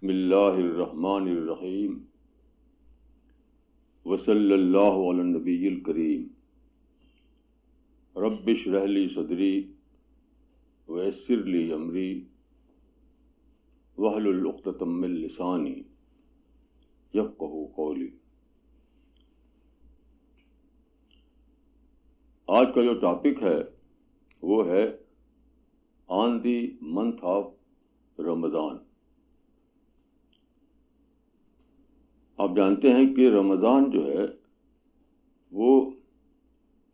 بسم اللہ الرحمن الرحیم وصلی اللہ علی النبی الکریم رب اشرح لی صدری ویسر لی امری واحلل عقدۃ من لسانی یفقہوا قولی۔ آج کا جو ٹاپک ہے وہ ہے آن دی منتھ آف رمضان۔ آپ جانتے ہیں کہ رمضان جو ہے وہ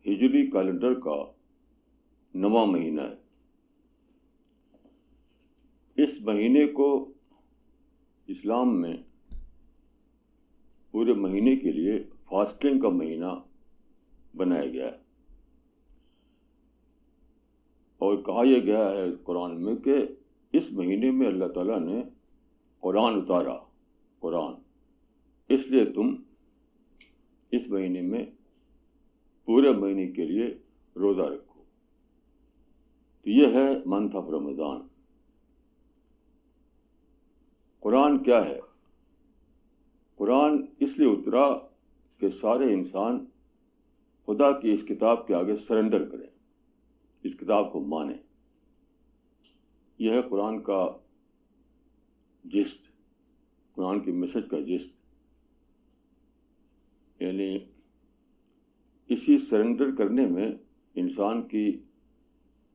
ہجری کیلنڈر کا 9واں مہینہ ہے۔ اس مہینے کو اسلام میں پورے مہینے کے لیے فاسٹنگ کا مہینہ بنایا گیا ہے، اور کہا یہ گیا ہے قرآن میں کہ اس مہینے میں اللہ تعالیٰ نے قرآن اتارا۔ قرآن اس لیے تم اس مہینے میں پورے مہینے کے لیے روزہ رکھو۔ تو یہ ہے منتھ آف رمضان۔ قرآن کیا ہے؟ قرآن اس لیے اترا کہ سارے انسان خدا کی اس کتاب کے آگے سرنڈر کریں، اس کتاب کو مانیں۔ یہ ہے قرآن کا جسٹ، قرآن کی میسج کا جسٹ، یعنی اسی سرنڈر کرنے میں انسان کی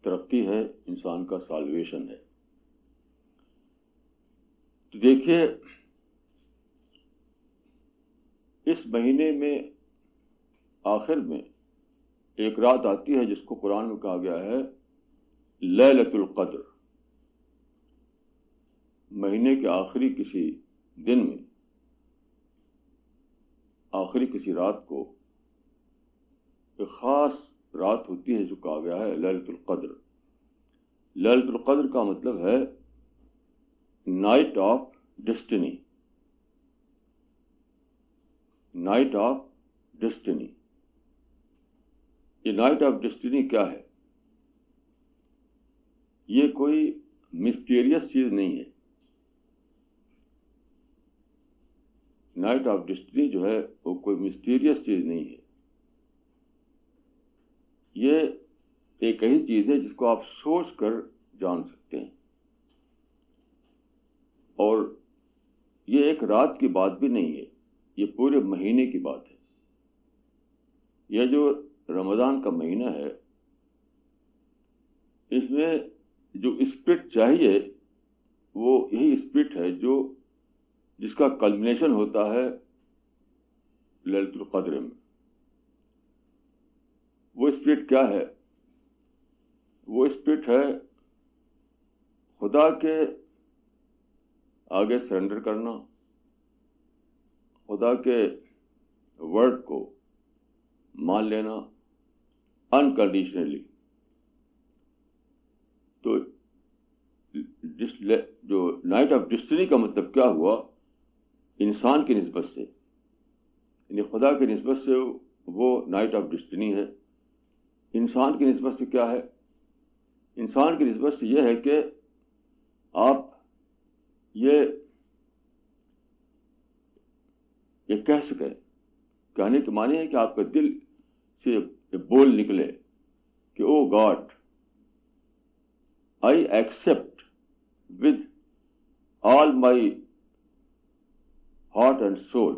ترقی ہے، انسان کا سالویشن ہے۔ تو دیکھیے، اس مہینے میں آخر میں ایک رات آتی ہے جس کو قرآن میں کہا گیا ہے لیلۃ القدر۔ مہینے کے آخری کسی دن میں، آخری کسی رات کو ایک خاص رات ہوتی ہے جو کہا گیا ہے لیلۃ القدر۔ لیلۃ القدر کا مطلب ہے night of destiny, night of destiny. یہ نائٹ آف ڈیسٹنی کیا ہے؟ یہ کوئی مسٹیریس چیز نہیں ہے۔ نائٹ آف ڈیسٹنی جو ہے وہ کوئی مسٹیریس چیز نہیں ہے۔ یہ ایک ایسی چیز ہے جس کو آپ سوچ کر جان سکتے ہیں، اور یہ ایک رات کی بات بھی نہیں ہے، یہ پورے مہینے کی بات ہے۔ یہ جو رمضان کا مہینہ ہے، اس میں جو اسپرٹ چاہیے وہ یہی اسپرٹ ہے جس کا کلمنیشن ہوتا ہے لیلۃ القدر میں۔ وہ اسپرٹ کیا ہے؟ وہ اسپرٹ ہے خدا کے آگے سرنڈر کرنا، خدا کے ورڈ کو مان لینا انکنڈیشنلی۔ تو جو نائٹ آف ڈیسٹنی کا مطلب کیا ہوا؟ انسان کی نسبت سے، یعنی خدا کی نسبت سے وہ نائٹ آف ڈیسٹنی ہے۔ انسان کی نسبت سے کیا ہے؟ انسان کی نسبت سے یہ ہے کہ آپ یہ کہہ سکیں، کہنے کے معنی ہے کہ آپ کا دل سے یہ بول نکلے کہ oh God, I accept with all my heart and soul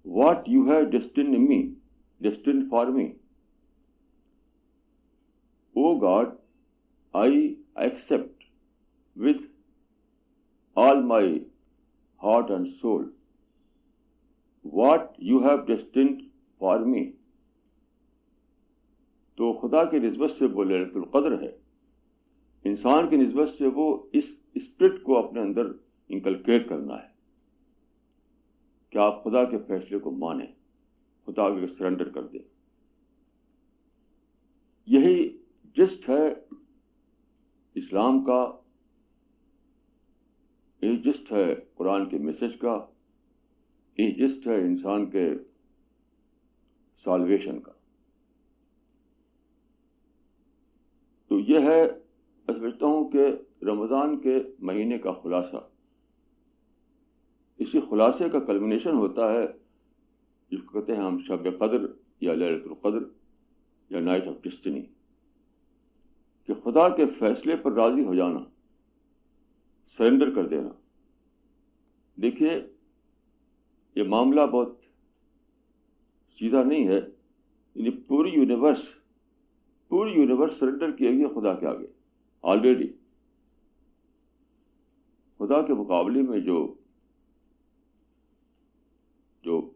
what you have destined for me. Oh God, I accept with all my heart and soul what you have destined for me. تو خدا کی نسبت سے وہ لیلۃ القدر ہے، انسان کی نسبت سے وہ اس اسپرٹ کو اپنے اندر انکلکیٹ کرنا ہے کہ آپ خدا کے فیصلے کو مانیں، خدا کے سرنڈر کر دیں۔ یہی جسٹ ہے اسلام کا، یہی جسٹ ہے قرآن کے میسج کا، یہی جسٹ ہے انسان کے سالویشن کا۔ تو یہ ہے، میں سمجھتا ہوں کہ رمضان کے مہینے کا خلاصہ اسی خلاصے کا کلمنیشن ہوتا ہے جس کو کہتے ہیں ہم شب قدر یا لیلۃ القدر یا نائٹ آف ڈیسٹنی، کہ خدا کے فیصلے پر راضی ہو جانا، سرنڈر کر دینا. دیکھیے یہ معاملہ بہت سیدھا نہیں ہے، یعنی پوری یونیورس سرنڈر کی ہوئی ہے خدا کے آگے آلریڈی. خدا کے مقابلے میں جو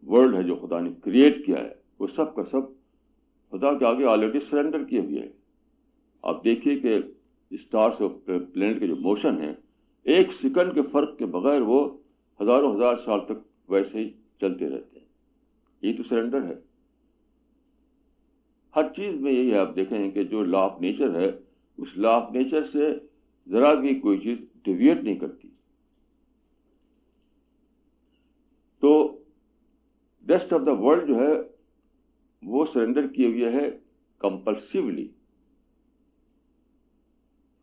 ورلڈ ہے، جو خدا نے کریٹ کیا ہے، وہ سب کا سب خدا کے آگے آلریڈی سرنڈر کیے ہوئے ہے. آپ دیکھیے کہ اسٹارس اور پلینٹ کے جو موشن ہیں، ایک سیکنڈ کے فرق کے بغیر وہ ہزاروں ہزار سال تک ویسے ہی چلتے رہتے ہیں. یہ تو سرنڈر ہے. ہر چیز میں یہی ہے. آپ دیکھیں کہ جو لا آف نیچر ہے، اس لا آف نیچر سے ذرا بھی کوئی چیز ڈیویٹ نہیں کرتی. تو ریسٹ آف دا ورلڈ جو ہے وہ سرنڈر کیے ہوئے ہے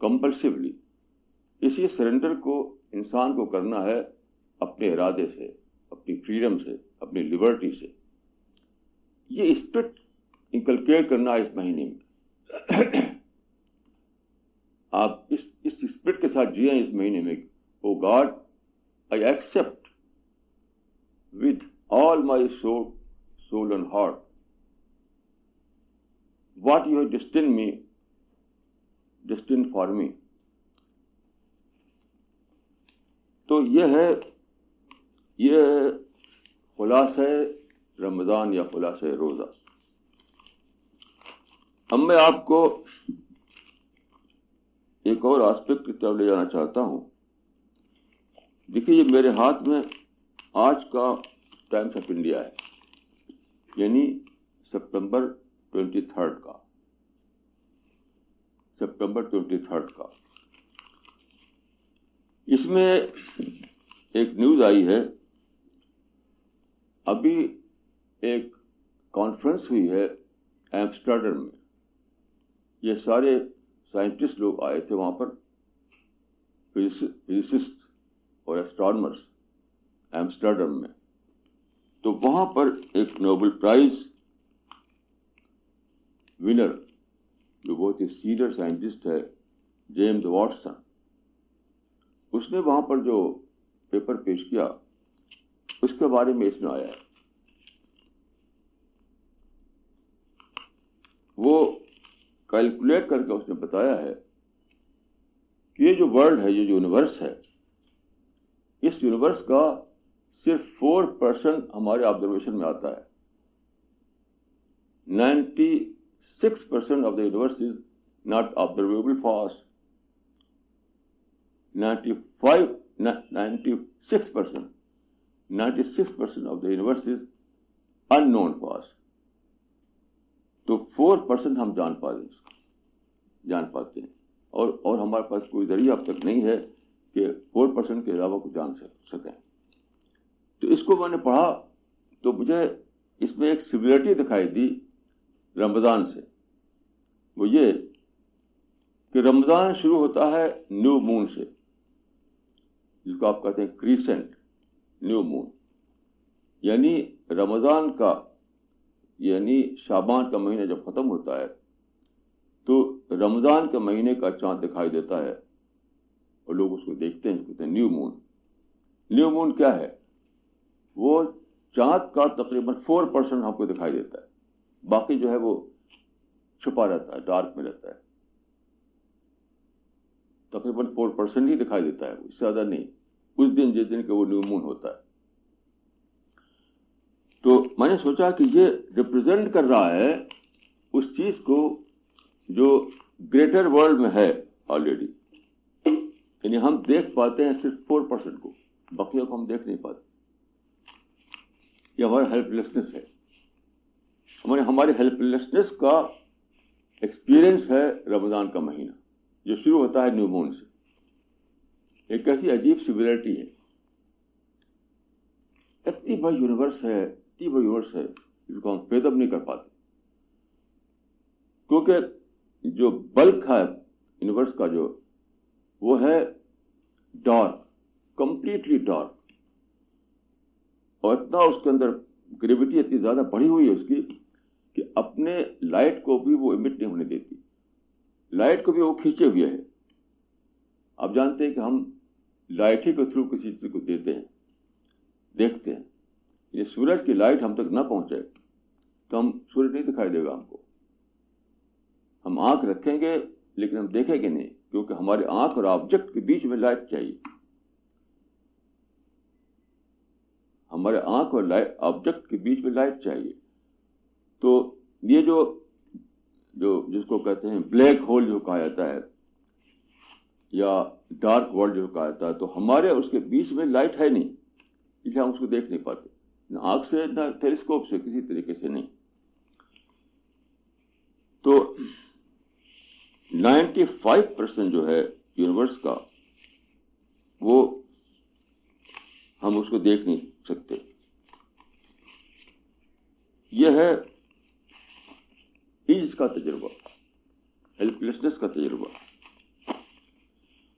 کمپلسیولی. اسی سرنڈر کو انسان کو کرنا ہے اپنے ارادے سے، اپنی فریڈم سے، اپنی لبرٹی سے. یہ اسپرٹ انکلکیٹ کرنا ہے اس مہینے میں. آپ اس اسپرٹ کے ساتھ جئیں اس مہینے میں. Oh God, I accept with all my soul and heart what you have destined for me. تو یہ خلاصہ رمضان یا خلاصہ روزہ. اب میں آپ کو ایک اور آسپیکٹ کی طرف لے جانا چاہتا ہوں. دیکھیے یہ میرے ہاتھ میں آج کا ٹائمس آف انڈیا ہے، یعنی سپٹمبر 23 کا. اس میں ایک نیوز آئی ہے. ابھی ایک کانفرنس ہوئی ہے ایمسٹرڈم میں. یہ سارے سائنٹسٹ لوگ آئے تھے وہاں پر، فزسسٹ اور ایسٹرانومرس ایمسٹرڈم میں. تو وہاں پر ایک نوبل پرائز ونر جو بہت ہی سینئر سائنٹسٹ ہے، جیمز واٹسن، اس نے وہاں پر جو پیپر پیش کیا اس کے بارے میں اس میں آیا ہے. وہ کیلکولیٹ کر کے اس نے بتایا ہے کہ یہ جو ورلڈ ہے، یہ جو یونیورس ہے، اس یونیورس کا صرف 4% ہمارے آبزرویشن میں آتا ہے. 96% of the universe is not observable for us. 96% of the universe is unknown for us. تو 4% ہم جان پاتے ہیں اور ہمارے پاس کوئی ذریعہ اب تک نہیں ہے کہ 4% کے علاوہ کو جان سکیں. تو اس کو میں نے پڑھا تو مجھے اس میں ایک سملرٹی دکھائی دی رمضان سے. وہ یہ کہ رمضان شروع ہوتا ہے نیو مون سے، جس کو آپ کہتے ہیں کریسنٹ نیو مون. یعنی رمضان کا، یعنی شعبان کا مہینہ جب ختم ہوتا ہے تو رمضان کے مہینے کا چاند دکھائی دیتا ہے اور لوگ اس کو دیکھتے ہیں، کہتے ہیں نیو مون. نیو مون کیا ہے؟ وہ چاند کا تقریباً 4% ہم کو دکھائی دیتا ہے. باقی جو ہے وہ چھپا رہتا ہے، ڈارک میں رہتا ہے. تقریباً 4% ہی دکھائی دیتا ہے، اس سے زیادہ نہیں، اس دن جس دن کہ وہ نیو مون ہوتا ہے. تو میں نے سوچا کہ یہ ریپرزینٹ کر رہا ہے اس چیز کو جو گریٹر ورلڈ میں ہے آلریڈی. یعنی ہم دیکھ پاتے ہیں صرف 4% کو، بقیہ کو ہم دیکھ نہیں پاتے. یہ ہمارا ہیلپ لیسنس ہے. ہماری ہیلپ لیسنس کا ایکسپیرئنس ہے رمضان کا مہینہ جو شروع ہوتا ہے نیو مون سے. ایک ایسی عجیب سملرٹی ہے. اتنی بڑی یونیورس ہے جس کو ہم فیدم نہیں کر پاتے، کیونکہ جو بلک ہے یونیورس کا جو وہ ہے ڈارک، کمپلیٹلی ڈارک. اور اتنا اس کے اندر گریویٹی اتنی زیادہ بڑھی ہوئی ہے اس کی کہ اپنے لائٹ کو بھی وہ ایمٹ نہیں ہونے دیتی، لائٹ کو بھی وہ کھینچے ہوئے ہے. آپ جانتے ہیں کہ ہم لائٹ ہی کے تھرو کسی چیز کو دیتے ہیں، دیکھتے ہیں. یہ سورج کی لائٹ ہم تک نہ پہنچے تو ہم سورج نہیں دکھائی دے گا ہم کو. ہم آنکھ رکھیں گے لیکن ہم دیکھیں گے نہیں، کیونکہ ہمارے آنکھ اور آبجیکٹ کے بیچ میں لائٹ چاہیے. ہمارے آنکھ اور آبجیکٹ کے بیچ میں لائٹ چاہیے. تو یہ جو جس کو کہتے ہیں بلیک ہول جو کہا جاتا ہے یا ڈارک ورلڈ جو کہا جاتا ہے، تو ہمارے اس کے بیچ میں لائٹ ہے نہیں، اس لیے ہم اس کو دیکھ نہیں پاتے، نہ آنکھ سے نہ ٹیلیسکوپ سے، کسی طریقے سے نہیں. تو 95% جو ہے یونیورس کا وہ ہم اس کو دیکھ نہیں سکتے. یہ ہے عجز کا تجربہ، ہیلپ لیسنس کا تجربہ.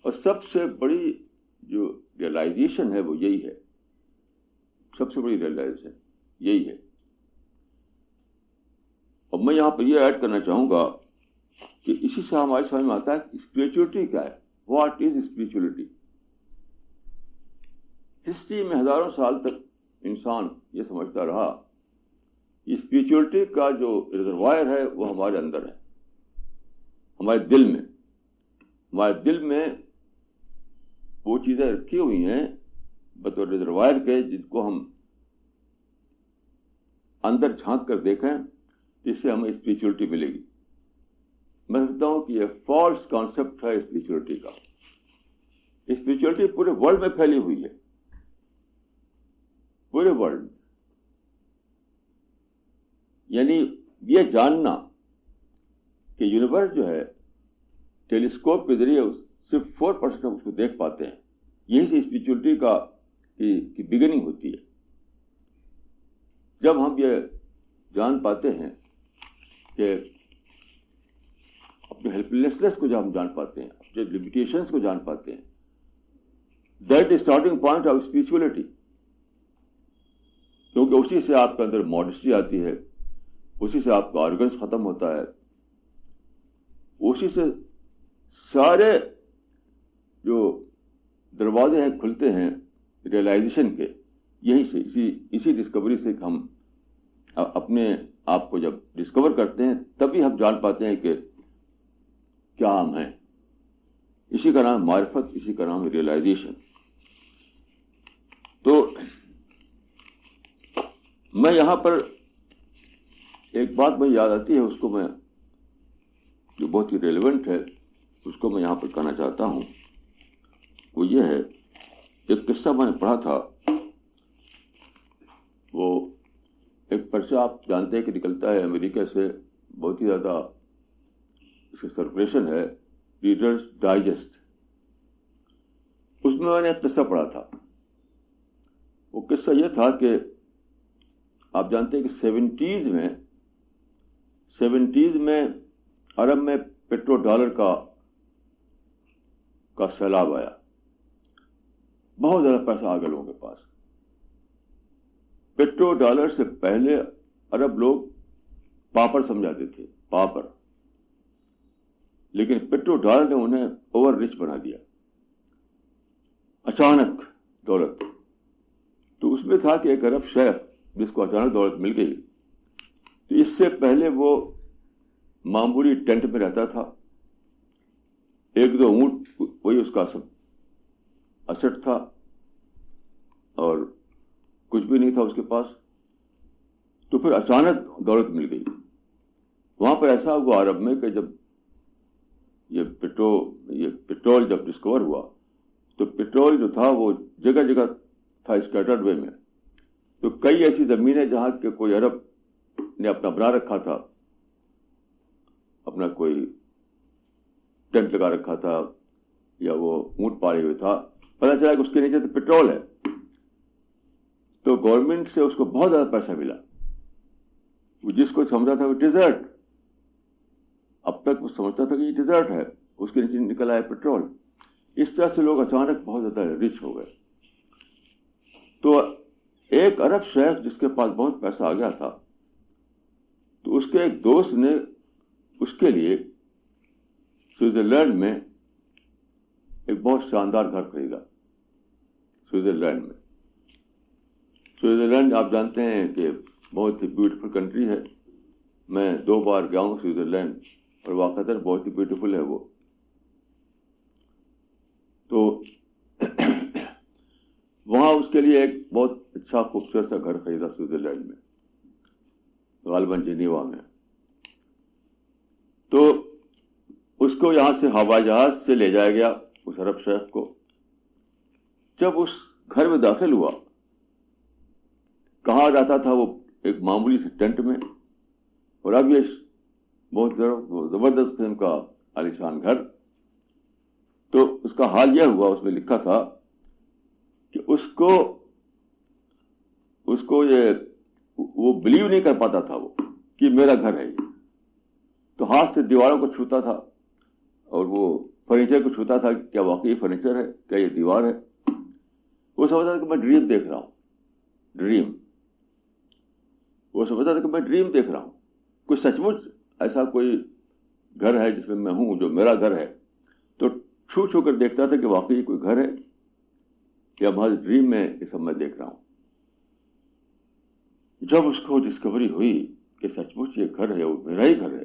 اور سب سے بڑی جو ریئلائزیشن ہے وہ یہی ہے، سب سے بڑی ریئلائزیشن یہی ہے. اور میں یہاں پہ یہ ایڈ کرنا چاہوں گا کہ اسی سے ہماری سمجھ میں آتا ہے کہ اسپریچولیٹی کیا ہے. What is spirituality? ہسٹری میں ہزاروں سال تک انسان یہ سمجھتا رہا کہ اسپریچولیٹی کا جو ریزروائر ہے وہ ہمارے اندر ہے، ہمارے دل میں. ہمارے دل میں وہ چیزیں رکھی ہوئی ہیں بطور ریزروائر کے، جن کو ہم اندر جھانک کر دیکھیں تو اس سے ہمیں اسپریچولیٹی ملے گی. میں سمجھتا ہوں کہ یہ فالس کانسیپٹ ہے اسپریچولیٹی کا. اسپریچولیٹی پورے ورلڈ میں پھیلی ہوئی ہے، پورے ورلڈ میں. یعنی یہ جاننا کہ یونیورس جو ہے ٹیلیسکوپ کے ذریعے صرف 4% اس کو دیکھ پاتے ہیں، یہی سے اسپریچولیٹی کی بگننگ ہوتی ہے. جب ہم یہ جان پاتے ہیں کہ اپنے ہیلپ لیسنس کو جب ہم جان پاتے ہیں، اپنے لمیٹیشنس کو جان پاتے ہیں، that is starting point of spirituality. کیونکہ اسی سے آپ کے اندر ماڈسٹی آتی ہے، اسی سے آپ کا آرگنس ختم ہوتا ہے، اسی سے سارے جو دروازے ہیں کھلتے ہیں ریئلائزیشن کے. یہی سے اسی ڈسکوری سے ہم اپنے آپ کو جب ڈسکور کرتے ہیں تبھی ہم جان پاتے ہیں کہ کیا ہم ہیں. اسی کا نام معرفت، اسی کا نام ریئلائزیشن. تو میں یہاں پر ایک بات مجھے یاد آتی ہے، اس کو میں جو بہت ہی ریلیونٹ ہے اس کو میں یہاں پر کہنا چاہتا ہوں. وہ یہ ہے، ایک قصہ میں نے پڑھا تھا. وہ ایک پرچہ آپ جانتے ہیں کہ نکلتا ہے امریکہ سے، بہت ہی زیادہ اس کی سرکولیشن ہے، ریڈرز ڈائجسٹ. اس میں نے ایک قصہ پڑھا تھا. وہ قصہ یہ تھا کہ آپ جانتے ہیں کہ سیونٹیز میں عرب میں پیٹرو ڈالر کا سیلاب آیا. بہت زیادہ پیسہ آ گیا لوگوں کے پاس. پیٹرو ڈالر سے پہلے عرب لوگ پاپڑ سمجھاتے تھے، پاپڑ. لیکن پیٹرو ڈالر نے انہیں اوور رچ بنا دیا، اچانک دولت. تو اس میں تھا کہ ایک عرب شیخ جس کو اچانک دولت مل گئی، تو اس سے پہلے وہ معمولی ٹینٹ میں رہتا تھا، 1-2 اونٹ وہی اس کا سب اسٹ تھا، اور کچھ بھی نہیں تھا اس کے پاس. تو پھر اچانک دولت مل گئی. وہاں پر ایسا ہوا عرب میں کہ جب یہ پیٹرول جب ڈسکور ہوا تو پیٹرول جو تھا وہ جگہ جگہ تھا اسکیٹرڈ وے میں. تو کئی ایسی زمینیں جہاں کہ کوئی عرب نے اپنا بنا رکھا تھا، اپنا کوئی ٹینٹ لگا رکھا تھا یا وہ اونٹ پالے ہوئے تھا، پتہ چلا کہ اس کے نیچے تو پیٹرول ہے. تو گورنمنٹ سے اس کو بہت زیادہ پیسہ ملا. وہ جس کو سمجھا تھا وہ ڈیزرٹ، اب تک وہ سمجھتا تھا کہ یہ ڈیزرٹ ہے، اس کے نیچے نکل آیا پیٹرول. اس طرح سے لوگ اچانک بہت زیادہ رچ ہو گئے. تو ایک عرب شیخ جس کے پاس بہت پیسہ آ گیا تھا، تو اس کے ایک دوست نے اس کے لیے سوئٹزرلینڈ میں ایک بہت شاندار گھر خریدا. سوئٹزرلینڈ میں، سوئٹزرلینڈ آپ جانتے ہیں کہ بہت ہی بیوٹیفل کنٹری ہے. میں 2 بار گیا ہوں سوئٹزرلینڈ، اور واقعتاً بہت ہی بیوٹیفل ہے وہ. تو وہاں اس کے لیے ایک بہت اچھا خوبصورت سا گھر خریدا سوئٹزرلینڈ میں، غالباً جنیوا میں. تو اس کو یہاں سے ہوائی جہاز سے لے جایا گیا، اس عرب شیخ کو. جب اس گھر میں داخل ہوا، کہا جاتا تھا وہ ایک معمولی سے ٹینٹ میں، اور اب یہ بہت زبردست قسم کا عالیشان گھر. تو اس کا حال یہ ہوا، اس میں لکھا تھا کہ اس کو یہ وہ بلیو نہیں کر پاتا تھا وہ کہ میرا گھر ہے یہ. تو ہاتھ سے دیواروں کو چھوتا تھا اور وہ فرنیچر کو چھوتا تھا کہ کیا واقعی فرنیچر ہے، کیا یہ دیوار ہے. وہ سمجھتا تھا کہ میں ڈریم دیکھ رہا ہوں، ڈریم. وہ سمجھتا تھا کہ میں ڈریم دیکھ رہا ہوں. کوئی سچ مچ ایسا کوئی گھر ہے جس میں ہوں، جو میرا گھر ہے. تو چھو چھو کر دیکھتا تھا کہ واقعی کوئی گھر ہے یا محض ڈریم میں یہ سب میں دیکھ رہا ہوں. جب اس کو ڈسکوری ہوئی کہ سچ مچ یہ گھر ہے، وہ میرا ہی گھر ہے،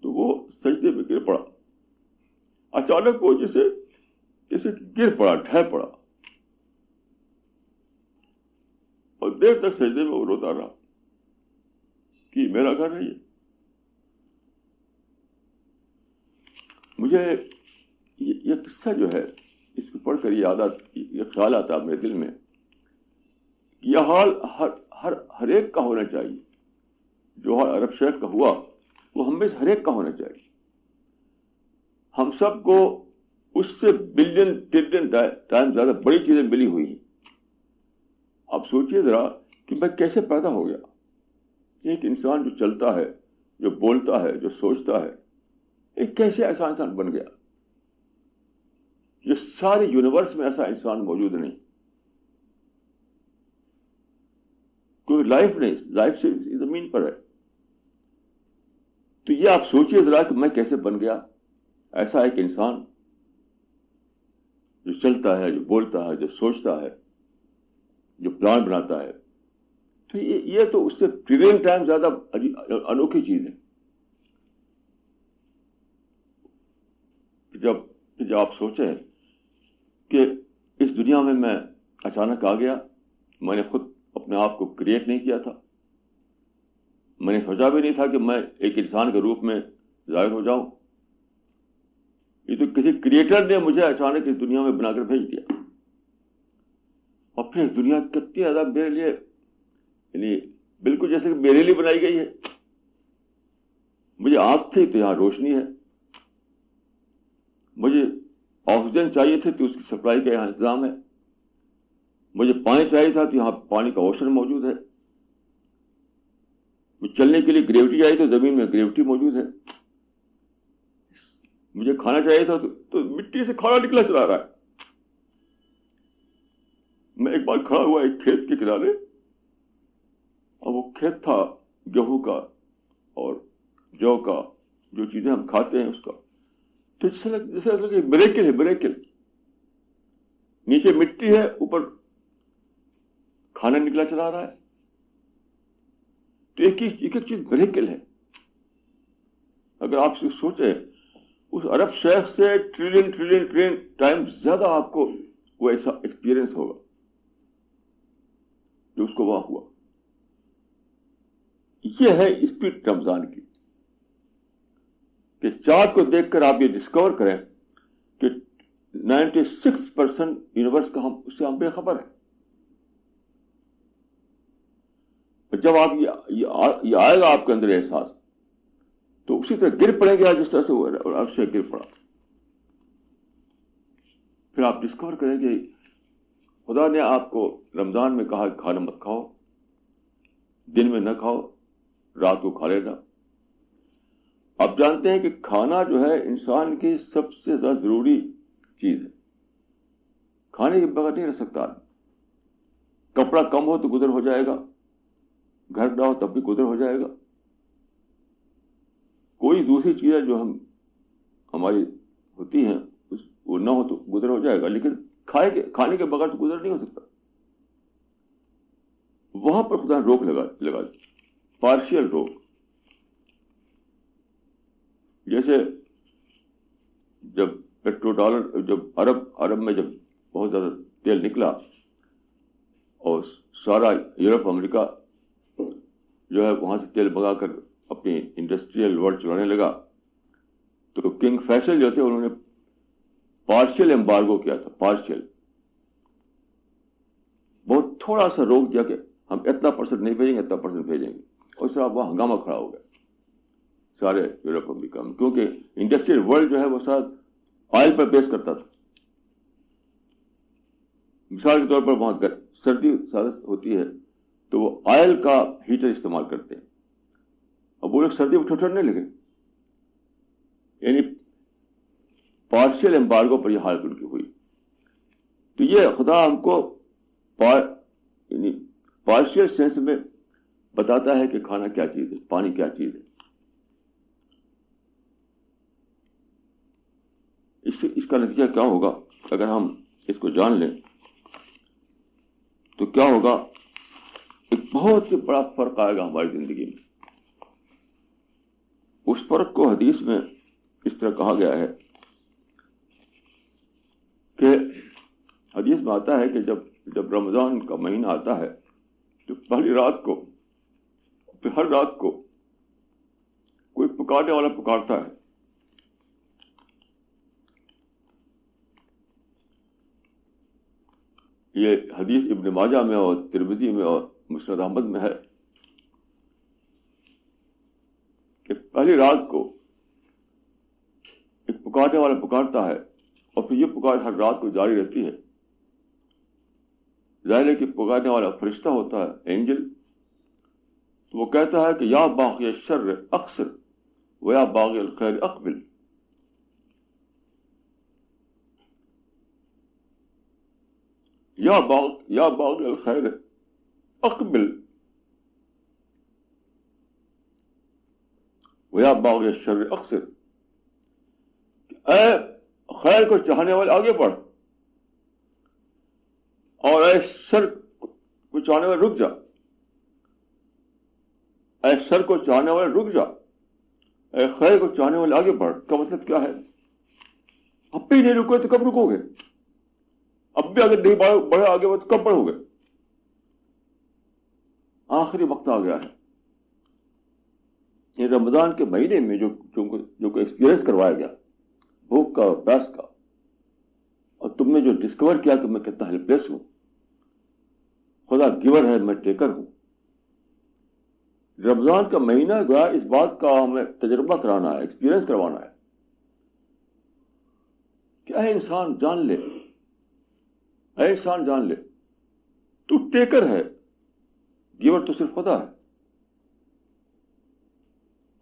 تو وہ سجدے میں گر پڑا. اچانک وہ جیسے گر پڑا، ڈھہ پڑا، اور دیر تک سجدے میں وہ روتا رہا کہ میرا گھر ہے یہ. مجھے یہ قصہ جو ہے، اس کو پڑھ کر یہ خیال آتا میرے دل میں، یہ حال ہر ایک کا ہونا چاہیے. جو حال عرب شیخ کا ہوا وہ ہم میں سے ہر ایک کا ہونا چاہیے. ہم سب کو اس سے بلین ٹریلین ٹائم زیادہ بڑی چیزیں ملی ہوئی ہیں. آپ سوچئے ذرا کہ میں کیسے پیدا ہو گیا. ایک انسان جو چلتا ہے، جو بولتا ہے، جو سوچتا ہے، ایک کیسے ایسا انسان بن گیا. یہ سارے یونیورس میں ایسا انسان موجود نہیں، کوئی لائف نہیں، لائف سے زمین پر ہے. تو یہ آپ سوچئے ذرا کہ میں کیسے بن گیا ایسا ایک انسان جو چلتا ہے، جو بولتا ہے، جو سوچتا ہے، جو پلان بناتا ہے. تو یہ تو اس سے ٹریلین ٹائم زیادہ انوکھی چیز ہے. جب آپ سوچیں کہ اس دنیا میں اچانک آ گیا، میں نے خود اپنے آپ کو کریٹ نہیں کیا تھا، میں نے سوچا بھی نہیں تھا کہ میں ایک انسان کے روپ میں ظاہر ہو جاؤں. یہ تو کسی کریٹر نے مجھے اچانک اس دنیا میں بنا کر بھیج دیا. اور پھر اس دنیا کتنی زیادہ میرے لیے، یعنی بالکل جیسے کہ میرے لیے بنائی گئی ہے. مجھے آنکھ تھی تو یہاں روشنی ہے، مجھے آکسیجن چاہیے تھی تو اس کی سپلائی کا یہاں انتظام ہے، مجھے پانی چاہیے تھا تو یہاں پانی کا اوشن موجود ہے، مجھے چلنے کے لیے گریوٹی چاہیے تو زمین میں گریوٹی موجود ہے، مجھے کھانا چاہیے تھا تو مٹی سے کھانا نکلا چلا رہا ہے. میں ایک بار کھڑا ہوا ایک کھیت کے کنارے، اور وہ کھیت تھا گیہوں کا اور جو کا، جو چیزیں ہم کھاتے ہیں اس کا. تو جیسے لگے بریکل ہے، بریکل. نیچے مٹی ہے، اوپر کھانا نکلا چلا رہا ہے. تو ایک ایک چیز بریکل ہے. اگر آپ سے سوچیں، اس عرب شیخ سے ٹریلین ٹائم زیادہ آپ کو وہ ایسا ایکسپیرئنس ہوگا جو اس کو وہاں ہوا. یہ ہے اسپرٹ رمضان کی، کہ چاند کو دیکھ کر آپ یہ ڈسکور کریں کہ 96% یونیورس کا اس سے ہم بے خبر ہیں. جب آپ یہ آئے گا آپ کے اندر احساس، تو اسی طرح گر پڑے گا جس طرح سے وہ عرب سے گر پڑا. پھر آپ ڈسکور کریں کہ خدا نے آپ کو رمضان میں کہا کہ کھانا مت کھاؤ، دن میں نہ کھاؤ، رات کو کھا لینا. آپ جانتے ہیں کہ کھانا جو ہے انسان کی سب سے زیادہ ضروری چیز ہے. کھانے کے بغیر نہیں رہ سکتا آدمی. کپڑا کم ہو تو گزر ہو جائے گا, گھر نہ ہو تب بھی گزر ہو جائے گا. کوئی دوسری چیزیں جو ہماری ہوتی ہیں وہ نہ ہو تو گزر ہو جائے گا, لیکن کھانے کے بغیر تو گزر نہیں ہو سکتا. وہاں پر خدا نے روک لگا دی, پارشل روک. جیسے جب پیٹرو ڈالر, جب عرب میں جب بہت زیادہ تیل نکلا اور سارا یورپ امریکہ جو ہے وہاں سے تیل منگا کر اپنی انڈسٹریل ورلڈ چلانے لگا, تو کنگ فیصل جو تھے انہوں نے پارشل ایمبارگو کیا تھا. پارشل, بہت تھوڑا سا روک دیا کہ ہم اتنا پرسنٹ نہیں بھیجیں گے, اتنا پرسنٹ بھیجیں گے, اور اس طرح وہاں ہنگامہ کھڑا ہو گیا سارے یورپ امریکہ میں, کیونکہ انڈسٹریل ورلڈ جو ہے وہ ساتھ آئل پر بیس کرتا تھا. مثال کے طور پر وہاں سردی زیادہ ہوتی ہے تو وہ آئل کا ہیٹر استعمال کرتے ہیں, اب وہ لوگ سردی میں ٹھٹرنے لگے. یعنی پارشل ایمبارگو پر یہ حالت ان کی ہوئی. تو یہ خدا ہم کو یعنی پارشل سینس میں بتاتا ہے کہ کھانا کیا چیز ہے, پانی کیا چیز ہے. اس کا نتیجہ کیا ہوگا اگر ہم اس کو جان لیں تو کیا ہوگا, ایک بہت ہی بڑا فرق آئے گا ہماری زندگی میں. اس فرق کو حدیث میں اس طرح کہا گیا ہے کہ حدیث میں آتا ہے کہ جب رمضان کا مہینہ آتا ہے تو پہلی رات کو, پھر ہر رات کو کوئی پکارنے والا پکارتا ہے. یہ حدیث ابن ماجہ میں اور ترمذی میں اور مسند احمد میں ہے کہ پہلی رات کو ایک پکارنے والا پکارتا ہے اور پھر یہ پکار ہر رات کو جاری رہتی ہے. ظاہر ہے کہ پکارنے والا فرشتہ ہوتا ہے, اینجل, تو وہ کہتا ہے کہ یا باغی الشر اقصر و یا باغی الخیر اقبل. یا باغی الخیر اقبل و یا باغی الشر اقصر. اے خیر کو چاہنے والے آگے بڑھ, اور اے شر کو چاہنے والے رک جا. اے شر کو چاہنے والے رک جا, اے خیر کو چاہنے والے آگے بڑھ. کا مطلب کیا ہے؟ اب بھی نہیں رکو تو کب رکو گے؟ اب بھی اگر نہیں بڑھے آگے تو کب بڑھو گے؟ آخری وقت آ گیا ہے. یہ رمضان کے مہینے میں جو ایکسپیرئنس کروایا گیا بھوک کا اور پیاس کا, اور تم نے جو ڈسکور کیا کہ میں کتنا ہیلپ لیس ہوں, خدا گیور ہے, میں ٹیکر ہوں. رمضان کا مہینہ گیا اس بات کا ہمیں تجربہ کرانا ہے, ایکسپیرئنس کروانا ہے کہ اے انسان جان لے, اے انسان جان لے, تو ٹیکر ہے, گیور تو صرف خدا ہے.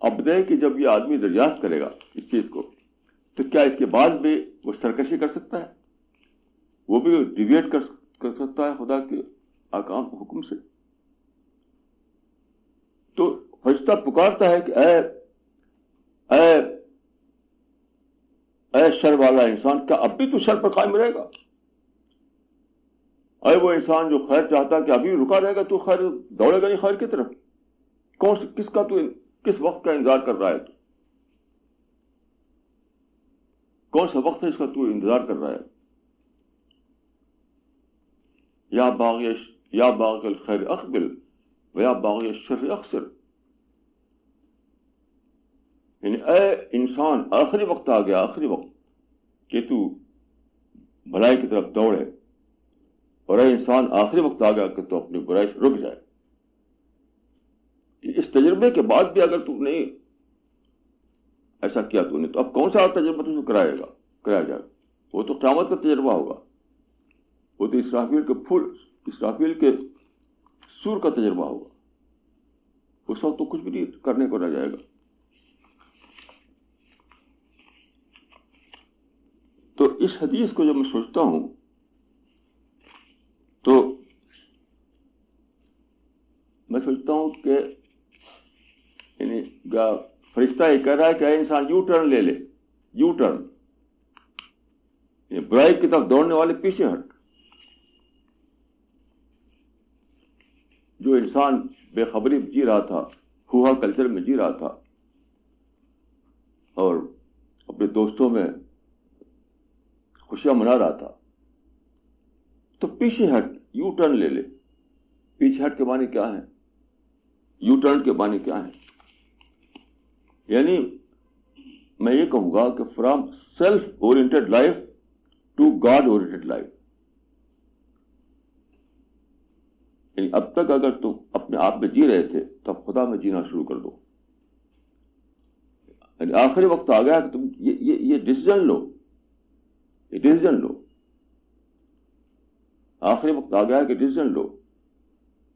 اب بتائیے کہ جب یہ آدمی دریافت کرے گا اس چیز کو تو کیا اس کے بعد بھی وہ سرکشی کر سکتا ہے؟ وہ بھی ڈیویٹ کر سکتا ہے خدا کے احکام حکم سے؟ تو فرشتہ پکارتا ہے کہ اے شر والا انسان, کیا اب بھی تو شر پر قائم رہے گا؟ اے وہ انسان جو خیر چاہتا ہے کہ ابھی رکا رہے گا, تو خیر دوڑے گا نہیں خیر کی طرف. کس وقت کا انتظار کر رہا ہے تو؟ کون سا وقت ہے اس کا تو انتظار کر رہا ہے؟ یا باغی الخیر اقبل و یا باغی الشر اقصر. یعنی اے انسان, آخری وقت آ گیا, آخری وقت کہ تو بھلائی کی طرف دوڑے, اور اے انسان آخری وقت آ گیا کہ تو اپنی برائی سے رک جائے. اس تجربے کے بعد بھی اگر تو نہیں ایسا کیا تو نے, تو اب کون سا تجربہ تجھے کرایا جائے گا؟ وہ تو قیامت کا تجربہ ہوگا. وہ تو اسرافیل کے سور کا تجربہ ہوگا. اس وقت تو کچھ بھی نہیں کرنے کو رہ جائے گا. تو اس حدیث کو جب میں سوچتا ہوں تو میں سوچتا ہوں کہ یعنی فرشتہ یہ کہہ رہا ہے کہ اے انسان یو ٹرن لے لے، یو ٹرن، برائی کی طرف دوڑنے والے پیچھے ہٹ. جو انسان بے خبری جی رہا تھا، ہوا کلچر میں جی رہا تھا، اور اپنے دوستوں میں خوشیاں منا رہا تھا، تو پیچھے ہٹ، یو ٹرن لے لے. پیچھے ہٹ کے معنی کیا ہے؟ یو ٹرن کے معنی کیا ہے؟ یعنی میں یہ کہوں گا کہ from self oriented life to God oriented life. یعنی اب تک اگر تم اپنے آپ میں جی رہے تھے تو اب خدا میں جینا شروع کر دو. یعنی آخری وقت آ گیا کہ تم یہ ڈیسیژن لو، یہ ڈیسیژن لو. آخری وقت آ گیا کہ ڈیسیژن لو.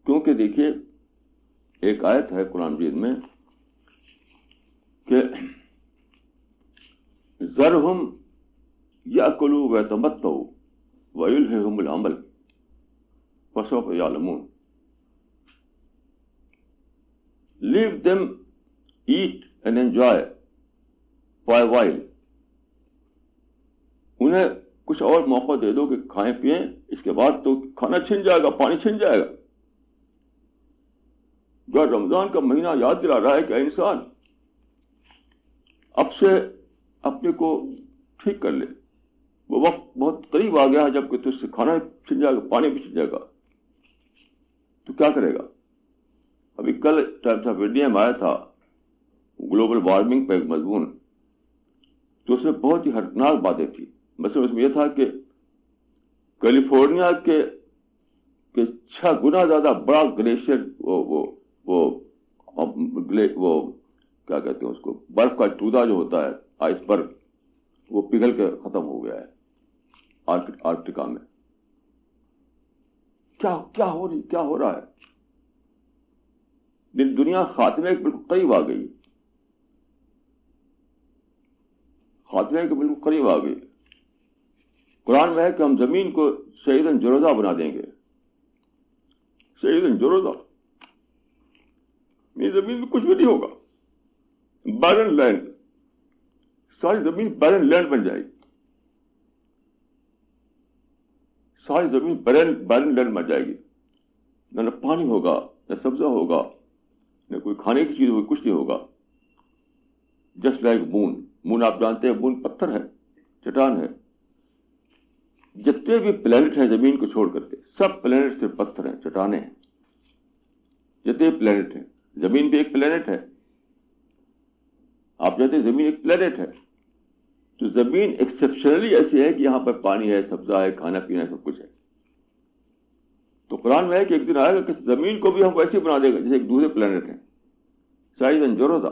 کیونکہ دیکھیے ایک آیت ہے قرآن مجید میں کہ ذرہم یأکلوا ویتمتعوا ویلہہم العمل فسوف یعلمون. Leave them eat and enjoy for a while. انہیں کچھ اور موقع دے دو کہ کھائیں پئیں، اس کے بعد تو کھانا چھن جائے گا، پانی چھن جائے گا. جو رمضان کا مہینہ یاد دلا رہا ہے کہ انسان اب سے اپنے کو ٹھیک کر لے. وہ وقت بہت قریب آ گیا ہے جب کہ تجھ سے کھانا چھن جائے گا، پانی بھی چھن جائے گا. تو کیا کرے گا؟ ابھی کل ٹائمس آف انڈیا میں آیا تھا گلوبل وارمنگ پہ ایک مضمون، تو اس میں بہت ہی ہرناک باتیں تھیں. مثلا اس میں یہ تھا کہ کیلیفورنیا کے 6 گنا زیادہ بڑا گلیشیئر وہ کیا کہتے ہیں اس کو، برف کا ٹودا جو ہوتا ہے، آئس برف، وہ پگھل کے ختم ہو گیا ہے آرکٹیکا میں. کیا ہو رہا ہے؟ دنیا خاتمے کے بالکل قریب آ گئی، خاتمے کے بالکل قریب آ گئی. قرآن میں ہے کہ ہم زمین کو سعیداً جرذا بنا دیں گے. سعیداً جرذا، یہ زمین میں کچھ بھی نہیں ہوگا، بیرن لینڈ، ساری زمین بیرن لینڈ بن جائے گی. ساری زمین بیرن لینڈ بن جائے گی. نہ پانی ہوگا، نہ سبزہ ہوگا، نہ کوئی کھانے کی چیز ہوگی، کچھ نہیں ہوگا. جسٹ لائک مون آپ جانتے ہیں مون پتھر ہے، چٹان ہے. جتنے بھی پلینٹ ہیں زمین کو چھوڑ کر کے، سب پلینٹ صرف پتھر ہیں، چٹانیں ہیں. جتنے بھی پلینٹ ہیں، زمین بھی ایک پلینٹ ہے. آپ جانتے ہیں زمین ایک پلینٹ ہے. تو زمین ایکسیپشنلی ایسی ہے کہ یہاں پر پانی ہے، سبزہ ہے، کھانا پینا ہے، سب کچھ ہے. تو قرآن میں ہے کہ ایک دن آئے گا کہ زمین کو بھی ہم ویسے بنا دے گا جیسے ایک دوسرے پلینٹ ہے، سائزاً جرذا.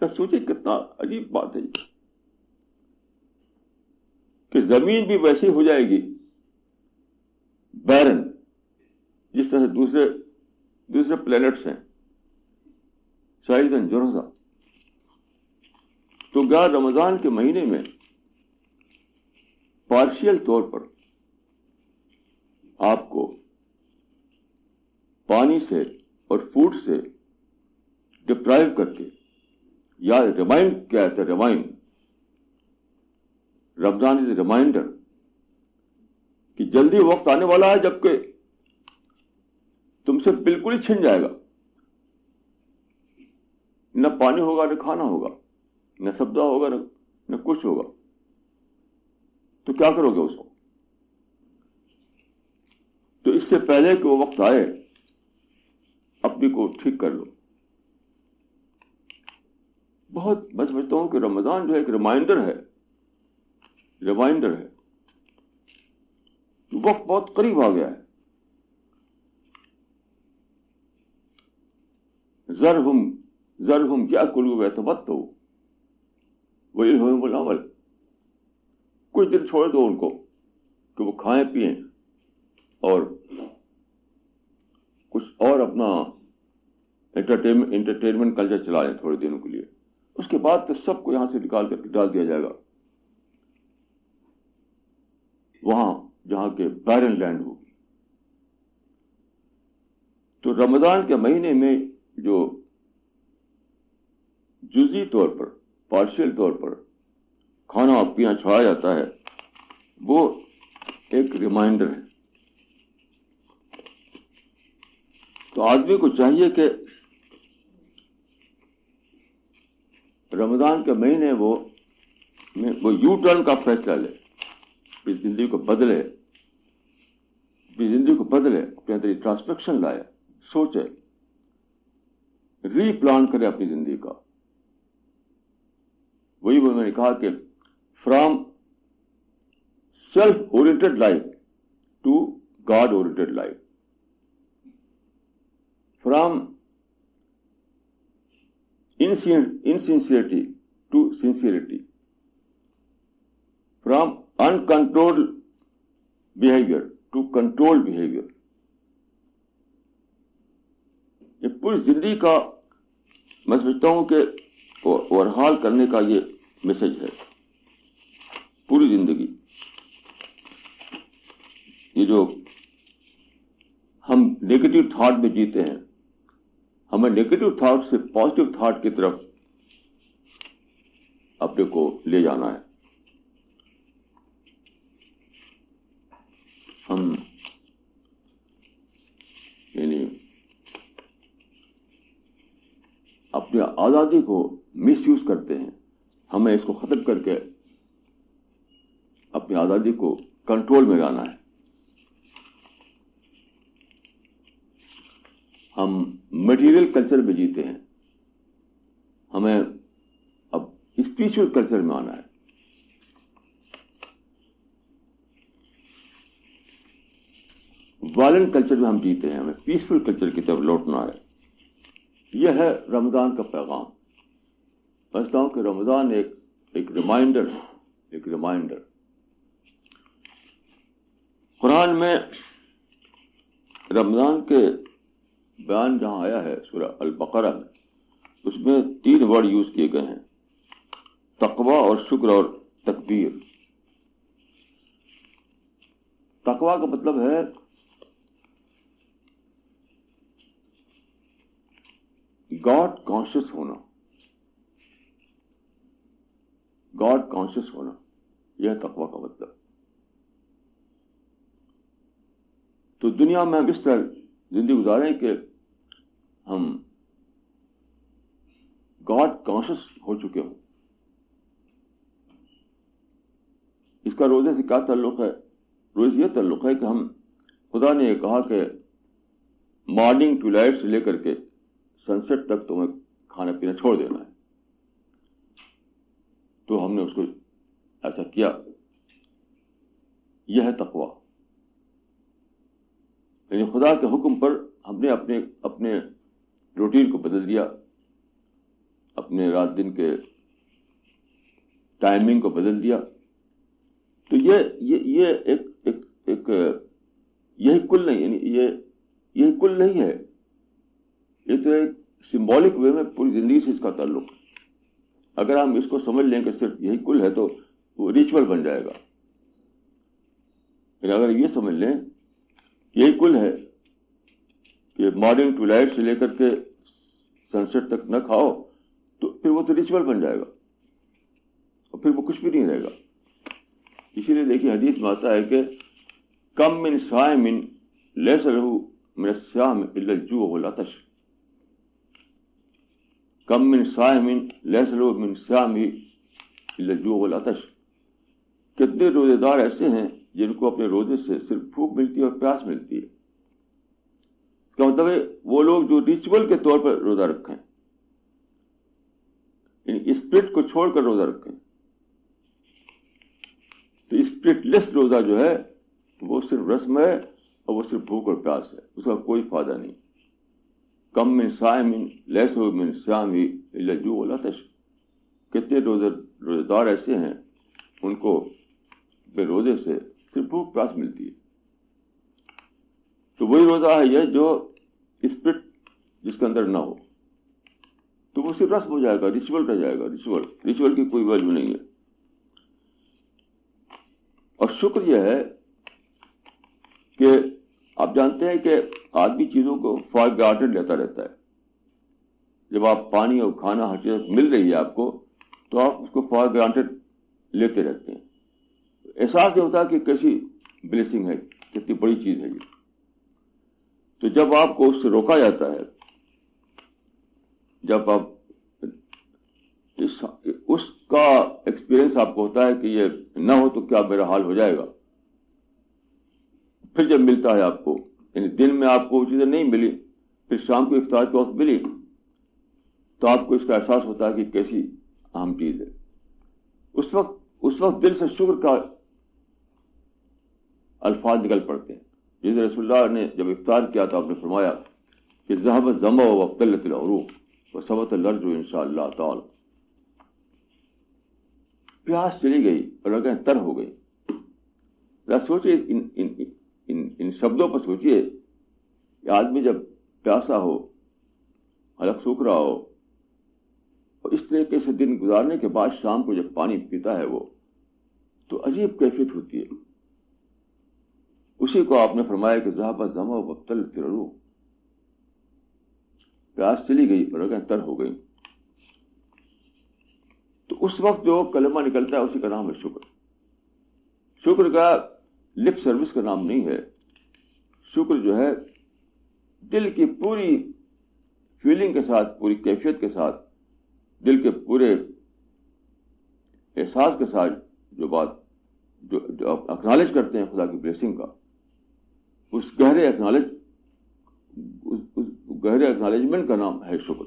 تو سوچیں کتنا عجیب بات ہے یہ، کہ زمین بھی ویسی ہو جائے گی بیرن، جس طرح سے دوسرے پلینٹس ہیں، سائزاً جرذا. تو گیا رمضان کے مہینے میں پارشل طور پر آپ کو پانی سے اور فوڈ سے ڈپرائیو کر کے، یا ریمائنڈ کیا ہے، ریمائنڈ، رمضان از اے ریمائنڈر کہ جلدی وقت آنے والا ہے جبکہ تم سے بالکل ہی چھن جائے گا. نہ پانی ہوگا، نہ کھانا ہوگا، نہ سبزہ ہوگا، نہ کچھ ہوگا. تو کیا کرو گے اس کو؟ تو اس سے پہلے کہ وہ وقت آئے اپنی کو ٹھیک کر لو. بہت میں سمجھتا ہوں کہ رمضان جو ہے ایک ریمائنڈر ہے، وقت بہت قریب آ گیا ہے. ذرہم یأکلوا ویتمتعوا ویلہہم العمل. کچھ دن چھوڑ دو ان کو کہ وہ کھائیں پئیں اور کچھ اور اپنا انٹرٹینمنٹ کلچر چلا لیں تھوڑے دنوں کے لیے. اس کے بعد تو سب کو یہاں سے نکال کر کے ڈال دیا جائے گا وہاں جہاں کے بیرن لینڈ ہوگی. تو تو رمضان کے مہینے میں جو جزئی طور پر، پارشل طور پر کھانا آپ کے یہاں چھوڑا جاتا ہے، وہ ایک ریمائنڈر ہے. تو آدمی کو چاہیے کہ رمضان کے مہینے وہ یو ٹرن کا فیصلہ لے، اپنی زندگی کو بدلے، اپنے اندر ٹرانسپیکشن لائے، سوچے، ری پلان کرے اپنی زندگی کا. وہی میں نے کہا کہ from self oriented life to God oriented life, from insincerity to sincerity, from uncontrolled behavior to controlled behavior. یہ پوری زندگی کا میں سمجھتا ہوں کہ اوورہال کرنے کا یہ میسج ہے. پوری زندگی یہ جو ہم نیگیٹو تھاٹ میں جیتے ہیں، ہمیں نیگیٹو تھاٹ سے پازیٹو تھاٹ کی طرف اپنے کو لے جانا ہے. ہم یعنی اپنی آزادی کو مس یوز کرتے ہیں. ہمیں اس کو ختم کر کے اپنی آزادی کو کنٹرول میں لانا ہے. ہم مٹیریل کلچر میں جیتے ہیں، ہمیں اب اسپریچول کلچر میں آنا ہے. وائلنٹ کلچر میں ہم جیتے ہیں، ہمیں پیسفل کلچر کی طرف لوٹنا ہے. یہ ہے رمضان کا پیغام. سمجھتا ہوں کہ رمضان ایک ریمائنڈر ہے، ایک ریمائنڈر. قرآن میں رمضان کے بیان جہاں آیا ہے سورہ البقرہ میں، اس میں 3 ورڈ یوز کیے گئے ہیں: تقوی اور شکر اور تکبیر. تقوی کا مطلب ہے گاڈ کانشیس ہونا، گاڈ کانشیس ہونا، یہ ہے تقوی کا مطلب. تو دنیا میں ہم اس طرح زندگی گزاریں کہ ہم گاڈ کانشیس ہو چکے ہوں. اس کا روزے سے کیا تعلق ہے؟ روزے یہ تعلق ہے کہ ہم، خدا نے یہ کہا کہ مارننگ ٹو لائٹ سے لے کر کے سن سیٹ تک تمہیں کھانا پینا چھوڑ دینا ہے. تو ہم نے اس کو ایسا کیا. یہ ہے تقوی. یعنی خدا کے حکم پر ہم نے اپنے روٹین کو بدل دیا، اپنے رات دن کے ٹائمنگ کو بدل دیا. تو یہ ایک یہی کل نہیں، یعنی یہ کل نہیں ہے. یہ تو ایک سمبولک وے میں پوری زندگی سے اس کا تعلق ہے. اگر ہم اس کو سمجھ لیں کہ صرف یہی کل ہے تو وہ ریچول بن جائے گا. لیکن اگر یہ سمجھ لیں یہی کل ہے کہ مارننگ ٹو لائٹ سے لے کر کے سن سیٹ تک نہ کھاؤ، تو پھر وہ تو ریچول بن جائے گا اور پھر وہ کچھ بھی نہیں رہے گا. اسی لیے دیکھیے حدیث میں آتا ہے کہ کم من صائم لیس لہ من الصیام الا الجوع والعطش. کم من صائم لیس لہ من الصیام الا الجوع والعطش. کتنے روزے دار ایسے ہیں جن کو اپنے روزے سے صرف بھوک ملتی ہے اور پیاس ملتی ہے. اس کا مطلب ہے وہ لوگ جو ریچول کے طور پر روزہ رکھیں، یعنی اسپرٹ کو چھوڑ کر روزہ رکھیں. تو اسپرٹ لیس روزہ جو ہے وہ صرف رسم ہے اور وہ صرف بھوک اور پیاس ہے، اس کا کوئی فائدہ نہیں. کم من صائم لیس لہ من الصیام الا الجوع والعطش. کتنے روزے دار ایسے ہیں ان کو بے روزے سے صرف بھوک پیاس ملتی ہے. تو وہی روزہ ہے یہ جو اسپرٹ جس کے اندر نہ ہو، تو وہ صرف رسم ہو جائے گا، ریچول رہ جائے گا. ریچول کی کوئی ویلیو نہیں ہے. اور شکر یہ ہے کہ آپ جانتے ہیں کہ آدمی چیزوں کو فار گرانٹیڈ لیتا رہتا ہے. جب آپ پانی اور کھانا ہر چیز مل رہی ہے آپ کو تو آپ اس کو فار گرانٹیڈ لیتے رہتے ہیں. احساس نہیں ہوتا کہ کیسی بلیسنگ ہے, کتنی بڑی چیز ہے یہ. تو جب آپ کو اس سے روکا جاتا ہے, جب آپ اس کا ایکسپیرئنس آپ کو ہوتا ہے کہ یہ نہ ہو تو کیا میرا حال ہو جائے گا, پھر جب ملتا ہے آپ کو, یعنی دن میں آپ کو وہ چیزیں نہیں ملی, پھر شام کو افطار کے وقت ملی, تو آپ کو اس کا احساس ہوتا ہے کہ کیسی اہم چیز ہے. اس وقت دل سے شکر کا الفاظ نکل پڑتے ہیں. جیسے رسول اللہ نے جب افطار کیا تو آپ نے فرمایا کہ ذهب الظمأ وابتلت العروق وثبت الارجو ان شاء اللہ تعالی. پیاس چلی گئی اور رگیں تر ہو گئی. ذرا سوچیے, ان شبدوں پر سوچیے کہ آدمی جب پیاسا ہو, حلق سوکھ رہا ہو, اور اس طریقے سے دن گزارنے کے بعد شام کو جب پانی پیتا ہے وہ, تو عجیب کیفیت ہوتی ہے. اسی کو آپ نے فرمایا کہ ذهب الظمأ وابتلت العروق, پیاس چلی گئی اور رگیں تر ہو گئی. تو اس وقت جو کلمہ نکلتا ہے اسی کا نام ہے شکر. شکر کا لپ سروس کا نام نہیں ہے. شکر جو ہے دل کی پوری فیلنگ کے ساتھ, پوری کیفیت کے ساتھ, دل کے پورے احساس کے ساتھ جو بات جو آپ اکنالج کرتے ہیں خدا کی بلیسنگ کا, اس گہرے اکنالجمنٹ کا نام ہے شکر.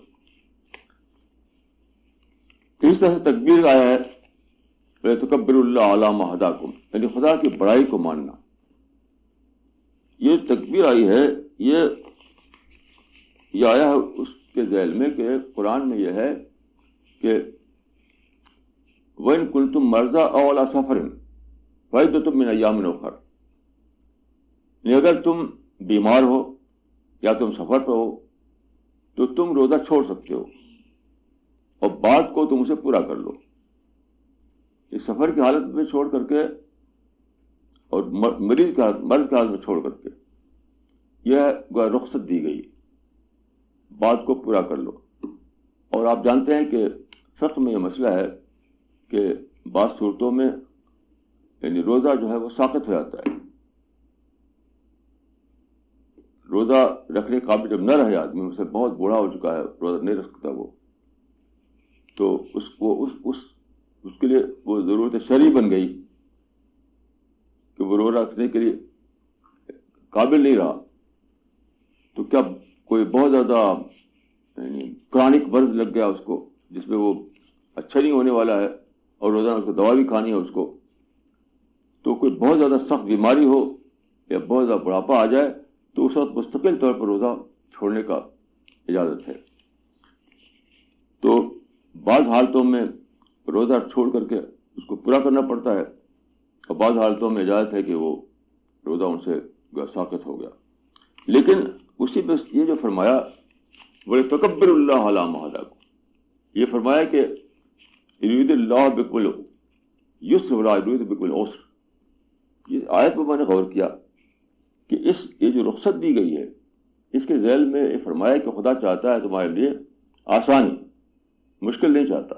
اس طرح سے تکبیر آیا ہے وَلِتُكَبِّرُوا اللَّهَ عَلَىٰ مَا هَدَاكُمْ, یعنی خدا کی بڑائی کو ماننا. یہ تکبیر آئی ہے, یہ آیا ہے اس کے ذیل میں کہ قرآن میں یہ ہے کہ وَإِن كُنتُم مَرْضَىٰ أَوْ عَلَىٰ سَفَرٍ فَعِدَّةٌ مِّنْ أَيَّامٍ أُخَرَ, اگر تم بیمار ہو یا تم سفر پہ ہو تو تم روزہ چھوڑ سکتے ہو اور بعد کو تم اسے پورا کر لو. اس سفر کی حالت میں چھوڑ کر کے اور مرض کی حالت میں چھوڑ کر کے یہ رخصت دی گئی, بعد کو پورا کر لو. اور آپ جانتے ہیں کہ فقہ میں یہ مسئلہ ہے کہ بعض صورتوں میں یعنی روزہ جو ہے وہ ساقط ہو جاتا ہے. روزہ رکھنے قابل جب نہ رہے آدمی, اسے بہت بوڑھا ہو چکا ہے, روزہ نہیں رکھ سکتا وہ, تو اس کے لیے وہ ضرورت شرعی بن گئی کہ وہ روزہ رکھنے کے لیے قابل نہیں رہا. تو کیا کوئی بہت زیادہ یعنی کرونک مرض لگ گیا اس کو جس میں وہ اچھا نہیں ہونے والا ہے اور روزانہ اس کو دوا بھی کھانی ہے اس کو, تو کوئی بہت زیادہ سخت بیماری ہو یا بہت زیادہ بڑھاپا آ جائے تو اس وقت مستقل طور پر روزہ چھوڑنے کا اجازت ہے. تو بعض حالتوں میں روزہ چھوڑ کر کے اس کو پورا کرنا پڑتا ہے, اور بعض حالتوں میں اجازت ہے کہ وہ روزہ ان سے ساقط ہو گیا. لیکن اسی پہ یہ جو فرمایا وَلِتُكَبِّرُوا اللَّهَ عَلَىٰ مَا هَدَاكُمْ, یہ فرمایا کہ يُرِيدُ اللَّهُ بِكُمُ الْيُسْرَ وَلَا يُرِيدُ بِكُمُ الْعُسْرَ. یہ آیت پر میں نے غور کیا کہ یہ جو رخصت دی گئی ہے اس کے ذیل میں یہ فرمایا کہ خدا چاہتا ہے تمہارے لیے آسانی, مشکل نہیں چاہتا,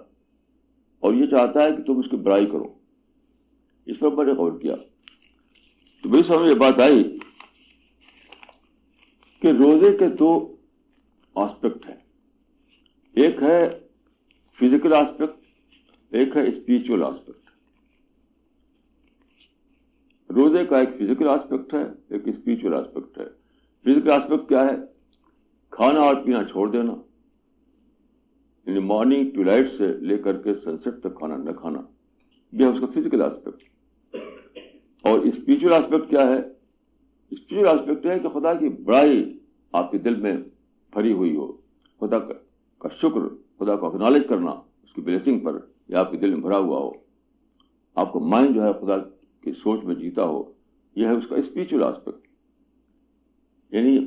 اور یہ چاہتا ہے کہ تم اس کی بڑائی کرو. اس پر میں نے غور کیا تو میری سمجھ میں یہ بات آئی کہ روزے کے دو آسپیکٹ ہیں. ایک ہے فزیکل آسپیکٹ, ایک ہے اسپریچول آسپیکٹ. روزے کا ایک فزیکل آسپیکٹ ہے, ایک اسپریچول آسپیکٹ ہے. فزیکل آسپیکٹ کیا ہے؟ کھانا اور پینا چھوڑ دینا, یعنی مارننگ ٹو لائٹ سے لے کر کے سن سیٹ تک کھانا نہ کھانا, یہ ہے اس کا فزیکل آسپیکٹ. اور اسپریچول آسپیکٹ کیا ہے؟ اسپریچول آسپیکٹ ہے کہ خدا کی بڑائی آپ کے دل میں بھری ہوئی ہو, خدا کا شکر, خدا کو اکنالج کرنا اس کی بلیسنگ پر, یا آپ کے دل میں بھرا ہوا ہو, آپ کا مائنڈ جو ہے خدا کی سوچ میں جیتا ہو, یہ ہے اس کا اسپریچول آسپیکٹ. یعنی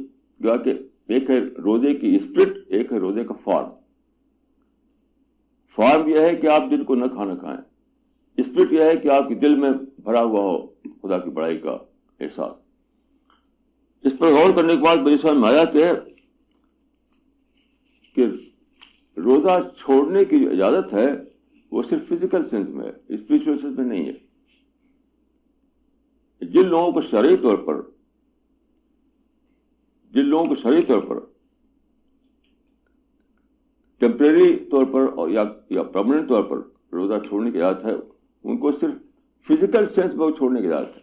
گویا کہ ایک ہے روزے کی اسپرٹ, ایک ہے روزے کا فارم. فارم یہ ہے کہ آپ دن کو نہ کھانا کھائیں, اسپرٹ یہ ہے کہ آپ کے دل میں بھرا ہوا ہو خدا کی بڑائی کا احساس. اس پر غور کرنے کے بعد میری سمجھ میں آیا کہ روزہ چھوڑنے کی جو اجازت ہے وہ صرف فزیکل سینس میں ہے, اسپریچول سینس میں نہیں ہے. جن لوگوں کو شرعی طور پر ٹیمپریری طور پر اور یا پرماننٹ طور پر روزہ چھوڑنے کی اجازت ہے, ان کو صرف فزیکل سینس میں وہ چھوڑنے کی اجازت ہے,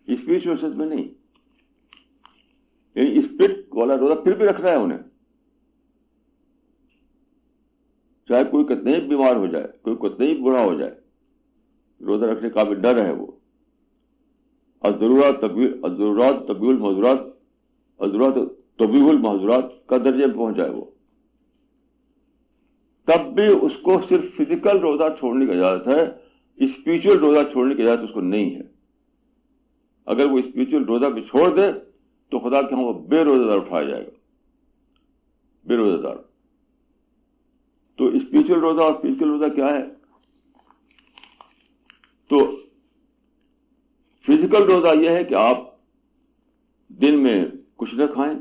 اسپریچول سینس میں نہیں. یعنی اسپرٹ والا روزہ پھر بھی رکھنا ہے انہیں, چاہے کوئی کتنے ہی بیمار ہو جائے, کوئی کتنے ہی برا ہو جائے, روزہ رکھنے کا بھی ڈر ہے. وہ الضرورات طبیع المحظورات کا درجے میں پہنچ جائے وہ, تب بھی اس کو صرف فزیکل روزہ چھوڑنے کی اجازت ہے, اسپریچول روزہ چھوڑنے کی اجازت اس کو نہیں ہے. اگر وہ اسپریچول روزہ بھی چھوڑ دے تو خدا کے ہاں وہ بے روزہ دار اٹھایا جائے گا, بے روزہ دار. تو اسپریچول روزہ اور فزیکل روزہ کیا ہے؟ تو فزیکل روزہ یہ ہے کہ آپ دن میں کچھ نہ کھائیں,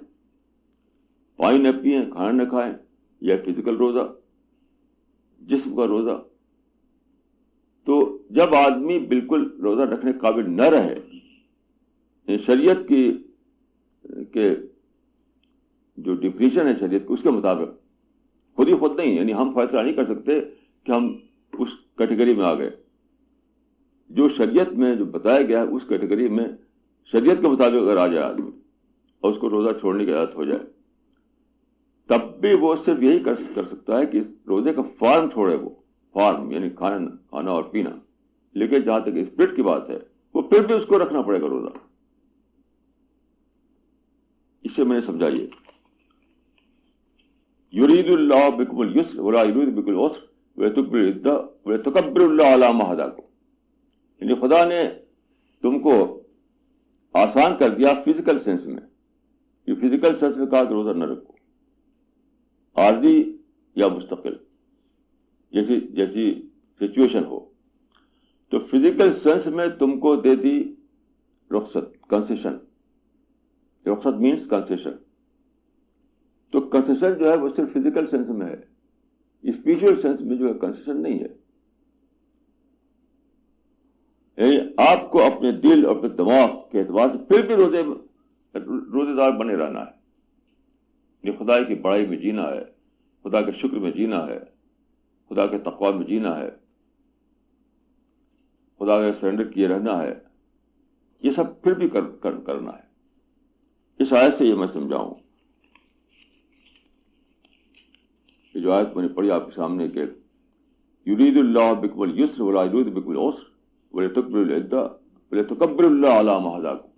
پانی نہ پئیں, کھانا نہ کھائیں, یہ فزیکل روزہ, جسم کا روزہ. تو جب آدمی بالکل روزہ رکھنے قابل نہ رہے, شریعت کے جو ڈیفینیشن ہے شریعت کی اس کے مطابق, خود ہی خود نہیں, یعنی ہم فیصلہ نہیں کر سکتے کہ ہم اس کیٹیگری میں آ گئے. جو شریعت میں جو بتایا گیا ہے اس کیٹیگری میں شریعت کے مطابق اگر آ جائے آدمی اور اس کو روزہ چھوڑنے کی عادت ہو جائے, تب بھی وہ صرف یہی کر سکتا ہے کہ اس روزے کا فارم چھوڑے, وہ فارم یعنی کھانا اور پینا. لیکن جہاں تک اسپرٹ کی بات ہے وہ پھر بھی اس کو رکھنا پڑے گا روزہ. اس سے میں نے سمجھائیے, یرید اللہ بکم اليسر ولا یرید بکم العسر ولتکبروا العدہ ولتکبروا اللہ علی ما ہداکم. یعنی خدا نے تم کو آسان کر دیا فزیکل سینس میں. یہ فزیکل سینس میں کہا کہ روزہ نہ رکھو, عارضی یا مستقل جیسی سچویشن ہو. تو فزیکل سینس میں تم کو دے دی رخصت, کنسیشن. رخصت مینس کنسیشن. تو کنسیشن جو ہے وہ صرف فزیکل سینس میں ہے, اسپریچول سینس میں جو ہے کنسیشن نہیں ہے. یعنی آپ کو اپنے دل اور اپنے دماغ کے اعتبار سے پھر بھی روزے دار بنے رہنا ہے. یہ خدا کی بڑائی میں جینا ہے, خدا کے شکر میں جینا ہے, خدا کے تقوی میں جینا ہے, خدا کے سرنڈر کیے رہنا ہے. یہ سب پھر بھی کرنا ہے. اس آیت سے یہ میں سمجھاؤں, یہ جو آیت میں نے پڑھی آپ کے سامنے کہ یرید اللہ بکم اليسر ولا یرید بکم العسر ولتکبروا العدہ ولتکبروا اللہ علی ما ہداکم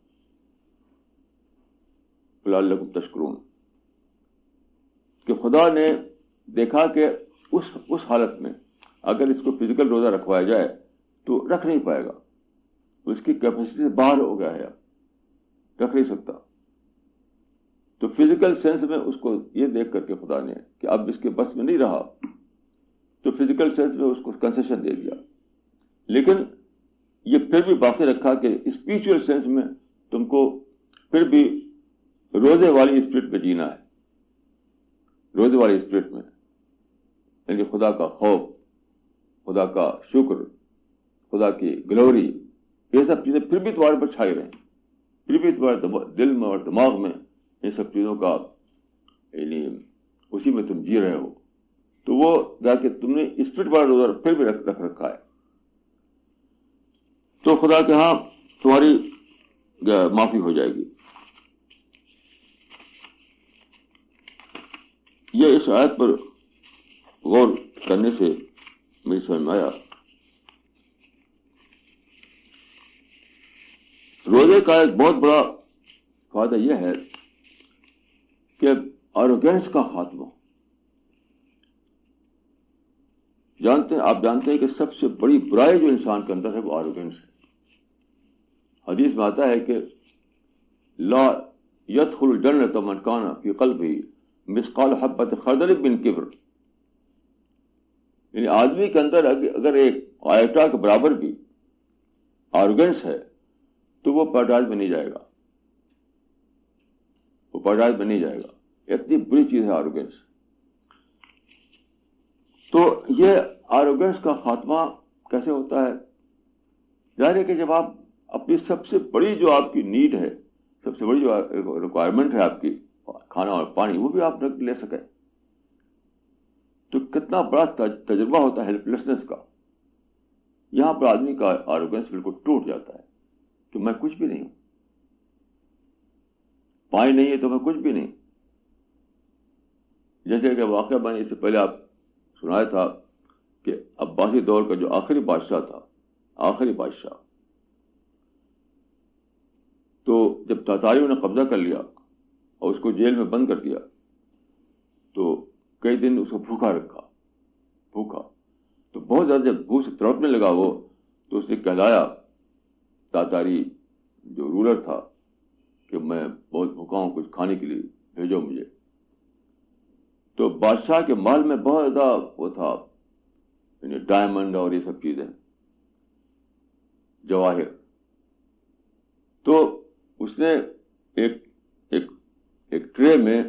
لعلکم تشکرون. کہ خدا نے دیکھا کہ اس حالت میں اگر اس کو فزیکل روزہ رکھوایا جائے تو رکھ نہیں پائے گا, اس کی کیپیسٹی سے باہر ہو گیا ہے, رکھ نہیں سکتا. تو فزیکل سینس میں اس کو یہ دیکھ کر کے خدا نے کہ اب اس کے بس میں نہیں رہا, تو فزیکل سینس میں اس کو کنسیشن دے دیا. لیکن یہ پھر بھی باقی رکھا کہ اسپریچول سینس میں تم کو پھر بھی روزے والی اسپرٹ میں جینا ہے. روزے والی اسپرٹ میں یعنی خدا کا خوف, خدا کا شکر, خدا کی گلوری, یہ سب چیزیں پھر بھی تمہارے پر چھائی رہیں, پھر بھی تمہارے دل میں اور دماغ میں ان سب چیزوں کا یعنی اسی میں تم جی رہے ہو. تو وہ جا کے تم نے اسپرٹ والا روزہ پھر بھی رکھ رکھا ہے. تو خدا کے ہاں تمہاری معافی ہو جائے گی. یہ اس آیت پر غور کرنے سے میری سمجھ میں آیا روزے کا ایک بہت بڑا فائدہ یہ ہے کہ آروگینس کا خاتمہ. آپ جانتے ہیں کہ سب سے بڑی برائی جو انسان کے اندر ہے وہ آروگینس ہے. حدیث میں آتا ہے کہ لا يدخل الجنة من كان في قلبه مثقال حبة خردل من کبر. یعنی آدمی کے اندر اگر ایک آیٹا کے برابر بھی آروگینس ہے تو وہ پیراڈائز میں نہیں جائے گا. وہ پیراڈائز میں نہیں جائے گا. اتنی بری چیز ہے آروگینس. تو یہ آروگینس کا خاتمہ کیسے ہوتا ہے؟ ظاہر ہے کہ جب آپ اپنی سب سے بڑی جو آپ کی نیڈ ہے, سب سے بڑی جو ریکوائرمنٹ ہے آپ کی, کھانا اور پانی, وہ بھی آپ لے سکیں, تو کتنا بڑا تجربہ ہوتا ہے ہیلپ لیسنس کا. یہاں پر آدمی کا آروگینس بالکل ٹوٹ جاتا ہے کہ میں کچھ بھی نہیں ہوں, پانی نہیں ہے تو میں کچھ بھی نہیں. جیسے کہ واقعہ میں نے اس سے پہلے آپ سنایا تھا کہ عباسی دور کا جو آخری بادشاہ تھا, آخری بادشاہ, تو جب تاتاریوں نے قبضہ کر لیا اور اس کو جیل میں بند کر دیا, تو کئی دن اس کو بھوکا رکھا, بھوکا. تو بہت زیادہ جب بھوک سے تڑپنے لگا وہ, تو اس نے کہلایا تاتاری جو رولر تھا کہ میں بہت بھوکا ہوں, کچھ کھانے کے لیے بھیجو مجھے. تو بادشاہ کے محل میں بہت زیادہ وہ تھا, یعنی ڈائمنڈ اور یہ سب چیزیں, جواہر. تو اس نے ایک ٹرے میں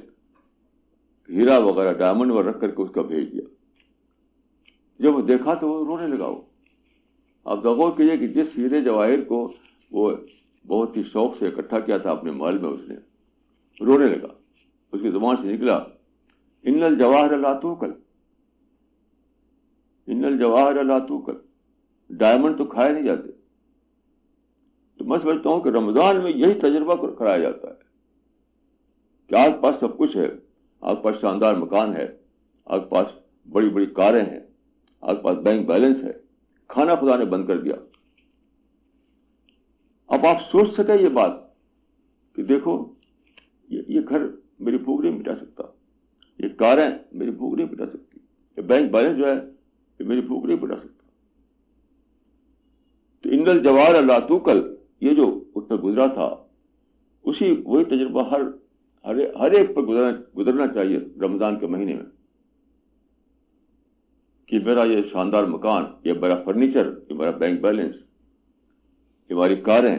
ہیرا وغیرہ ڈائمنڈ وغیرہ رکھ کر کے اس کا بھیج دیا. جب وہ دیکھا تو وہ رونے لگا. وہ آپ غور کیجیے کہ جس ہیرے جواہر کو وہ بہت ہی شوق سے اکٹھا کیا تھا اپنے محل میں, اس نے رونے لگا. اس کی زبان سے نکلا, ان الجواہر لا توکل, ان الجواہر لا توکل. ڈائمنڈ تو کھائے نہیں جاتے. تو میں سمجھتا ہوں کہ رمضان میں یہی تجربہ کرایا جاتا ہے کہ آپ کے پاس سب کچھ ہے, آپ کے پاس شاندار مکان ہے, آپ کے پاس بڑی بڑی کاریں ہیں, آپ کے پاس بینک بیلنس ہے, کھانا خدا نے بند کر دیا. اب آپ سوچ سکیں یہ بات کہ دیکھو یہ گھر میری بھوک نہیں مٹا سکتا, یہ کاریں میری بھوک نہیں مٹا سکتی, یہ بینک بیلنس جو ہے یہ میری بھوک نہیں مٹا سکتا. تو ان الجواہر لا توکل, یہ جو اس پر گزرا تھا, وہی تجربہ ہر ایک پر گزرنا چاہیے رمضان کے مہینے میں, کہ میرا یہ شاندار مکان, یہ میرا فرنیچر, یہ میرا بینک بیلنس, یہ ہماری کاریں,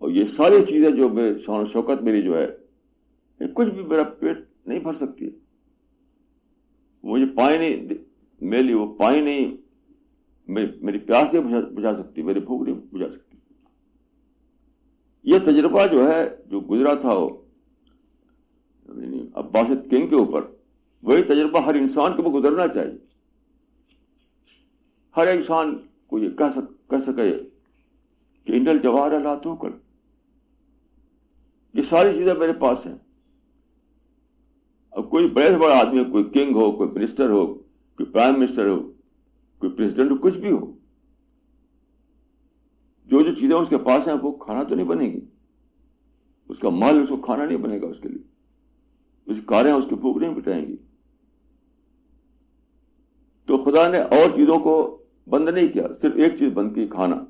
اور یہ ساری چیزیں جو میرے شان و شوکت میری جو ہے, یہ کچھ بھی میرا پیٹ نہیں بھر سکتی. مجھے پانی نہیں, میرے لیے وہ پانی نہیں, میری پیاس نہیں بجھا سکتی, میری بھوک نہیں بجھا سکتی. یہ تجربہ جو ہے جو گزرا تھا وہ عباسد کنگ کے اوپر, وہی تجربہ ہر انسان کو گزرنا چاہیے. ہر انسان کو یہ کہہ سکے کہ ان الجواہر لا توکل, یہ ساری چیزیں میرے پاس ہیں. اب کوئی بڑے سے بڑا آدمی, کوئی کنگ ہو, کوئی منسٹر ہو, کوئی پرائم منسٹر ہو, کوئی پریزیڈنٹ ہو, کچھ بھی ہو, جو چیزیں اس کے پاس ہیں وہ کھانا تو نہیں بنے گی, اس کا مال اس کو کھانا نہیں بنے گا, اس کے لیے اس کی کاریں اس کی بھوک نہیں مٹائیں گی. تو خدا نے اور چیزوں کو بند نہیں کیا, صرف ایک چیز بند کی, کھانا.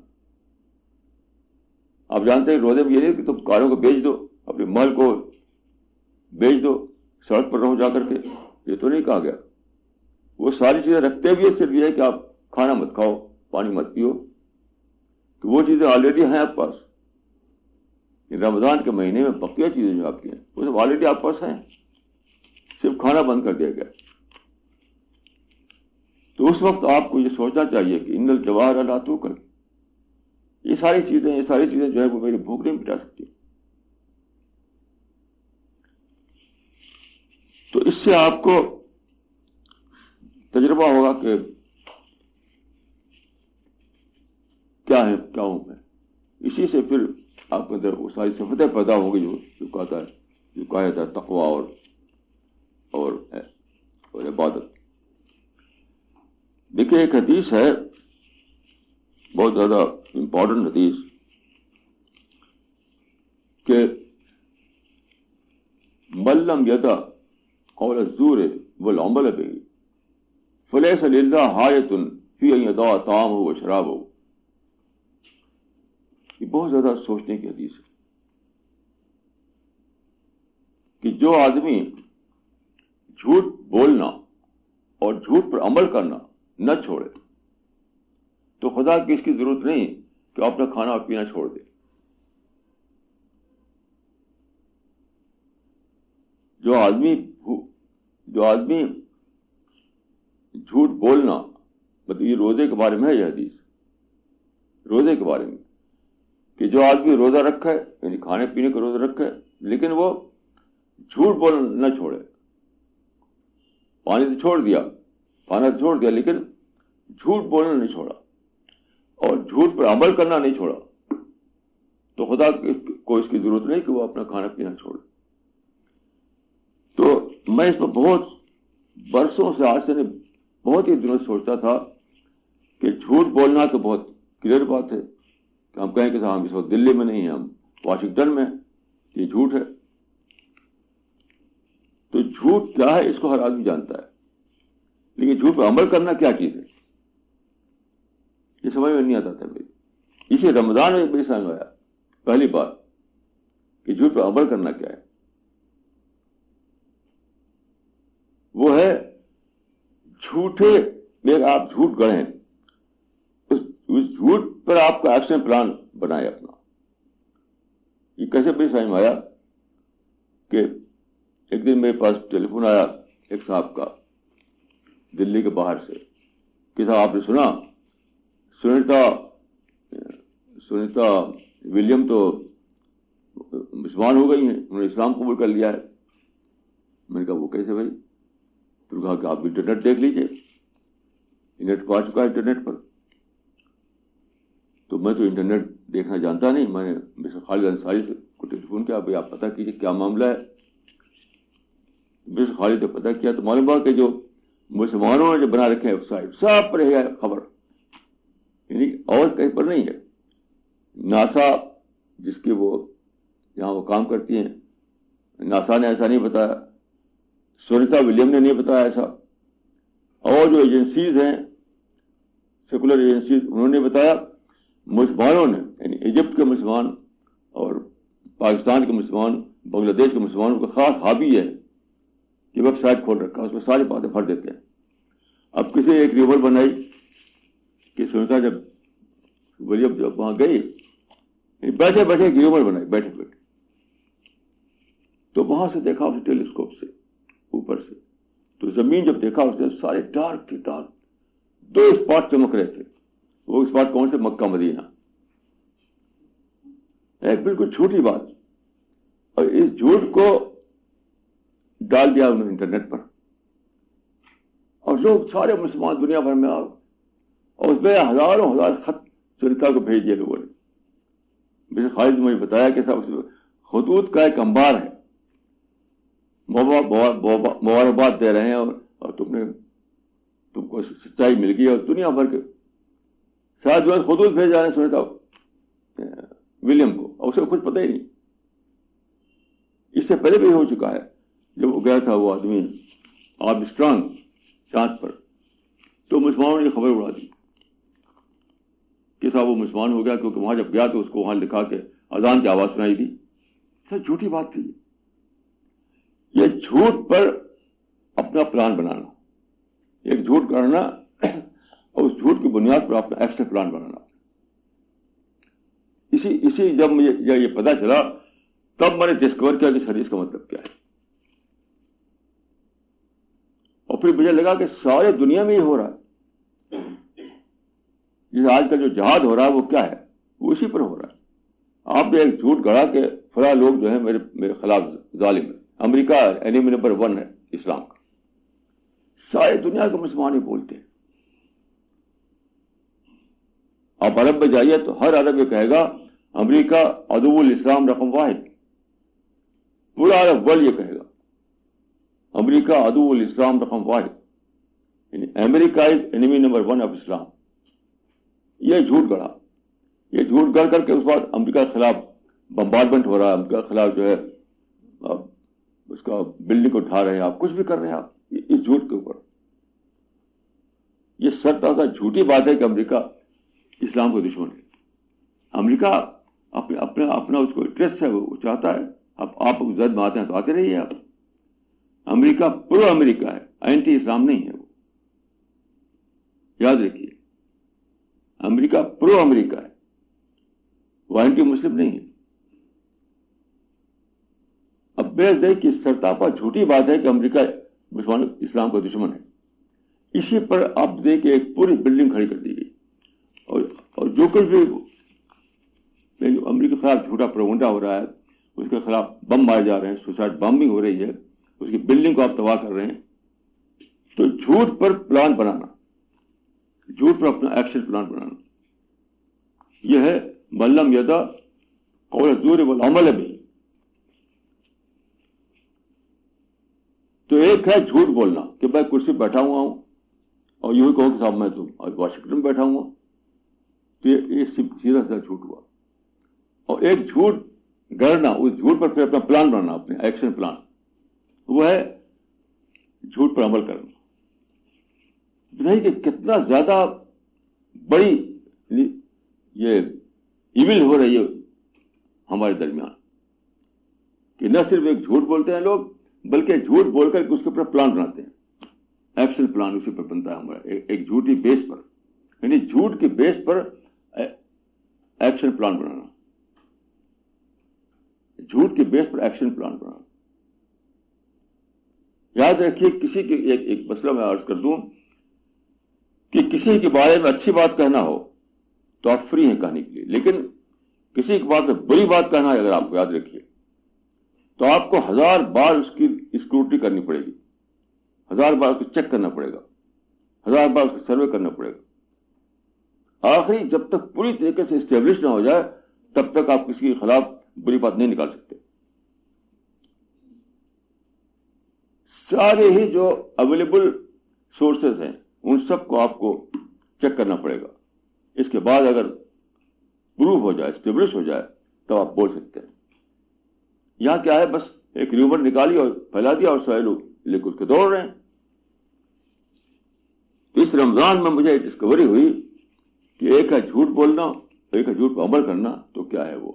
آپ جانتے ہیں روزے میں یہ نہیں کہ تم کاروں کو بیچ دو, اپنے مال کو بیچ دو, سڑک پر رہو جا کر کے, یہ تو نہیں کہا گیا. وہ ساری چیزیں رکھتے بھی صرف یہ ہے کہ آپ کھانا مت کھاؤ, پانی مت پیو. تو وہ چیزیں آلریڈی ہیں آپ پاس. رمضان کے مہینے میں بقیہ چیزیں جو آپ کی ہیں وہ سب آلریڈی آپ پاس ہیں, صرف کھانا بند کر دیا گیا. تو اس وقت آپ کو یہ سوچنا چاہیے کہ ان الجواہر لا توکل, یہ ساری چیزیں جو ہے وہ میری بھوک نہیں مٹا سکتی. تو اس سے آپ کو تجربہ ہوگا کہ کیا ہے, کیا ہوں میں. اسی سے پھر آپ کے اندر وہ ساری صفتیں پیدا ہوں گی جو کہا جاتا ہے تقویٰ اور عبادت. دیکھیے ایک حدیث ہے, بہت زیادہ امپورٹنٹ حدیث, کہ من لم یدع قول الزور والعمل به فلیس للہ حاجۃ فی ان یدع طعامہ وشرابہ. یہ بہت زیادہ سوچنے کی حدیث ہے کہ جو آدمی جھوٹ بولنا اور جھوٹ پر عمل کرنا نہ چھوڑے تو خدا کی اس کی ضرورت نہیں کہ اپنا کھانا اور پینا چھوڑ دے. جو آدمی جھوٹ بولنا، مطلب یہ روزے کے بارے میں ہے، یہ حدیث روزے کے بارے میں، کہ جو آدمی روزہ رکھا ہے، یعنی کھانے پینے کا روزہ رکھا ہے، لیکن وہ جھوٹ بولنا نہ چھوڑے. پانی تو چھوڑ دیا، کھانا تو چھوڑ دیا، لیکن جھوٹ بولنا نہیں چھوڑا اور جھوٹ پر عمل کرنا نہیں چھوڑا، تو خدا کو اس کی ضرورت نہیں کہ وہ اپنا کھانا پینا چھوڑے. تو میں اس پر بہت برسوں سے، آج سے نہیں، بہت ہی دنوں سے سوچتا تھا کہ جھوٹ بولنا تو بہت کلیئر بات ہے کہ ہم کہیں کہ ہم اس وقت دلی میں نہیں ہیں، ہم واشنگٹن میں ہیں، یہ جھوٹ ہے. تو جھوٹ کیا ہے اس کو ہر آدمی جانتا ہے، لیکن جھوٹ پر عمل کرنا کیا چیز ہے یہ سمجھ میں نہیں آتا تھا میری. اسی رمضان میں میری سمجھ میں آیا پہلی بار کہ جھوٹ پر عمل کرنا کیا ہے. وہ ہے جھوٹے میں آپ جھوٹ گڑھیں، اس جھوٹ پر آپ کا ایکشن پلان بنائے اپنا. یہ کیسے میری سمجھ میں آیا کہ ایک دن میرے پاس ٹیلی فون آیا ایک صاحب کا دلی کے باہر سے کہ صاحب آپ نے سنا سنیتا ولیم تو مسلمان ہو گئی ہیں، انہوں نے اسلام قبول کر لیا ہے. میں نے کہا وہ کیسے بھائی؟ تو نے کہا کہ آپ انٹرنیٹ دیکھ لیجئے، انٹرنیٹ پا چکا ہے انٹرنیٹ پر. تو میں تو انٹرنیٹ دیکھنا جانتا نہیں، میں نے مسٹر خالد انصاری سے کو ٹیلی فون کیا، بھائی آپ پتہ کیجیے کیا معاملہ ہے. مسٹر خالد نے پتہ کیا تو معلوم ہوا کہ جو مسلمانوں نے جو بنا رکھے ہیں ویب سائٹ سب پر ہے خبر، یعنی اور کہیں پر نہیں ہے. ناسا جس کے وہ جہاں وہ کام کرتی ہیں، ناسا نے ایسا نہیں بتایا، سنیتا ولیم نے نہیں بتایا ایسا، اور جو ایجنسیز ہیں سیکولر ایجنسیز انہوں نے بتایا. مسلمانوں نے، یعنی ایجپٹ کے مسلمان اور پاکستان کے مسلمان، بنگلہ دیش کے مسلمانوں کا خاص ہابی ہے کہ ویب سائٹ کھول رکھا، اس میں ساری باتیں بھر دیتے ہیں. اب کسی ایک ریور بنائی کہ سنیتا جب وہاں گئی، بیٹھے بیٹھے ریور بنائی، بیٹھے بیٹھے. تو وہاں سے دیکھا اسے ٹیلیسکوپ سے اوپر سے، تو زمین جب دیکھا اسے سارے ڈارک تھے، ڈارک. 2 اسپاٹ چمک رہے تھے. وہ اسپاٹ کون سے؟ مکہ مدینہ. ایک بالکل چھوٹی بات، اور اس جھوٹ کو ڈال دیا انہوں نے انٹرنیٹ پر، اور لوگ سارے مسلمان دنیا بھر میں اور اس میں ہزاروں ہزار خط سنیتا کو بھیج دیے لوگوں نے. مسٹر خالد نے مجھے بتایا کہ صاحب خطوط کا ایک انبار ہے، مبارکباد دے رہے ہیں اور تم کو سچائی مل گئی، اور دنیا بھر کے شاید جو خطوط بھیج رہے ہیں سنیتا ولیم کو، اور اسے کچھ پتہ ہی نہیں. اس سے پہلے بھی ہو چکا ہے جب وہ گیا تھا وہ آدمی آرمسٹرانگ چاند پر، تو مسلمانوں نے خبر اڑا دی کہ صاحب وہ مسلمان ہو گیا، کیونکہ وہاں جب گیا تو اس کو وہاں لکھا کہ اذان کی آواز سنائی دی. سر جھوٹی بات تھی. یہ جھوٹ پر اپنا پلان بنانا، ایک جھوٹ کرنا اور اس جھوٹ کی بنیاد پر اپنا ایکشن پلان بنانا. اسی جب مجھے یہ پتا چلا تب میں نے ڈسکور کیا کہ اس حدیث کا مطلب کیا ہے. اور پھر مجھے لگا کہ سارے دنیا میں ہی ہو رہا ہے. جیسے آج کل جو جہاد ہو رہا ہے وہ کیا ہے؟ وہ اسی پر ہو رہا ہے. آپ نے ایک جھوٹ گڑا کہ فلاں لوگ جو ہیں میرے خلاف ظالم ہے، امریکہ اینیمی نمبر 1 ہے اسلام کا. سارے دنیا کے مسلمان ہی بولتے ہیں. آپ عرب میں جائیے تو ہر عرب یہ کہے گا امریکہ عدو الاسلام رقم 1. پورا عرب ورلڈ یہ کہے گا امریکہ عدو الاسلام رقم 1، یعنی امریکہ از اینیمی نمبر 1 آف اسلام. یہ جھوٹ گڑا، یہ جھوٹ گڑ کر کے اس بعد امریکہ کے خلاف بمبارڈمنٹ ہو رہا ہے، امریکہ کے خلاف جو ہے اس کا بلڈنگ کو اٹھا رہے ہیں، آپ کچھ بھی کر رہے ہیں آپ اس جھوٹ کے اوپر. یہ سر تازہ جھوٹی بات ہے کہ امریکہ اسلام کا دشمن ہے. امریکہ اپنا اس کو انٹرسٹ ہے، وہ چاہتا ہے آپ زد میں آتے ہیں تو آتے رہیے. آپ امریکہ پرو امریکہ ہے، اینٹی اسلام نہیں ہے. وہ یاد رکھیے، امریکہ پرو امریکہ ہے، وہ اینٹی مسلم نہیں ہے. اب بے کی سرتاپا جھوٹی بات ہے کہ امریکہ مسلمان اسلام کا دشمن ہے. اسی پر آپ دیکھیں ایک پوری بلڈنگ کھڑی کر دی گئی, اور جو کچھ بھی امریکہ کے خلاف جھوٹا پروگنڈا ہو رہا ہے, اس کے خلاف بم مارے جا رہے ہیں, سوسائڈ بامبنگ ہو رہی ہے, اس کی بلڈنگ کو آپ تباہ کر رہے ہیں. تو جھوٹ پر پلان بنانا, جھوٹ پر اپنا ایکشن پلان بنانا, یہ ہے ملم یدا قول الزور والعمل بھی. تو ایک ہے جھوٹ بولنا کہ میں کرسی پہ بیٹھا ہوا ہوں اور یوں ہی کہو کہ صاحب میں تو واشنگٹن میں بیٹھا ہوا, تو یہ سیدھا سیدھا جھوٹ ہوا. اور ایک جھوٹ گڑنا, اس جھوٹ پر پھر اپنا پلان بنانا, اپنے ایکشن پلان, وہ ہے جھوٹ پر عمل کرنا. بتائیے کہ کتنا زیادہ بڑی یہ ایول ہو رہی ہے ہمارے درمیان, کہ نہ صرف ایک جھوٹ بولتے ہیں لوگ, بلکہ جھوٹ بول کر اس کے اوپر پلان بناتے ہیں. ایکشن پلان اسی پر بنتا ہے ہمارا, ایک جھوٹی بیس پر, یعنی جھوٹ کے بیس پر ایکشن پلان بنانا, جھوٹ کے بیس پر ایکشن پلان بنانا. یاد رکھیے, کسی کے ایک مسئلہ میں عرض کر دوں کہ کسی کے بارے میں اچھی بات کہنا ہو تو آپ فری ہیں کہنے کے لیے, لیکن کسی کے بارے میں بری بات کہنا ہے, اگر آپ کو یاد رکھیے, تو آپ کو 1000 بار اس کی اسکروٹنی کرنی پڑے گی, 1000 بار اس کو چیک کرنا پڑے گا, 1000 بار اس کو سروے کرنا پڑے گا. آخری جب تک پوری طریقے سے اسٹیبلش نہ ہو جائے تب تک آپ کسی کے خلاف بری بات نہیں نکال سکتے. سارے ہی جو اویلیبل سورسز ہیں ان سب کو آپ کو چیک کرنا پڑے گا. اس کے بعد اگر پروف ہو جائے, اسٹیبلش ہو جائے, تب آپ بول سکتے ہیں. یہاں کیا ہے, بس ایک ریومر نکالی اور پھیلا دیا اور سارے لوگ لے کے اس کے دوڑ رہے ہیں. اس رمضان میں مجھے ڈسکوری ہوئی کہ ایک ہے جھوٹ بولنا, ایک ہے جھوٹ پر عمل کرنا. تو کیا ہے وہ؟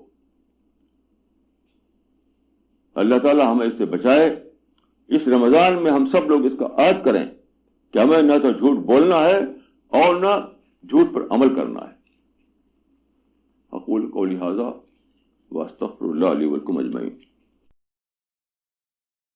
اللہ تعالیٰ ہمیں اس سے بچائے. اس رمضان میں ہم سب لوگ اس کا عہد کریں کہ ہمیں نہ تو جھوٹ بولنا ہے اور نہ جھوٹ پر عمل کرنا ہے. اقول قولی ھذا واستغفر اللہ لی ولکم اجمعین.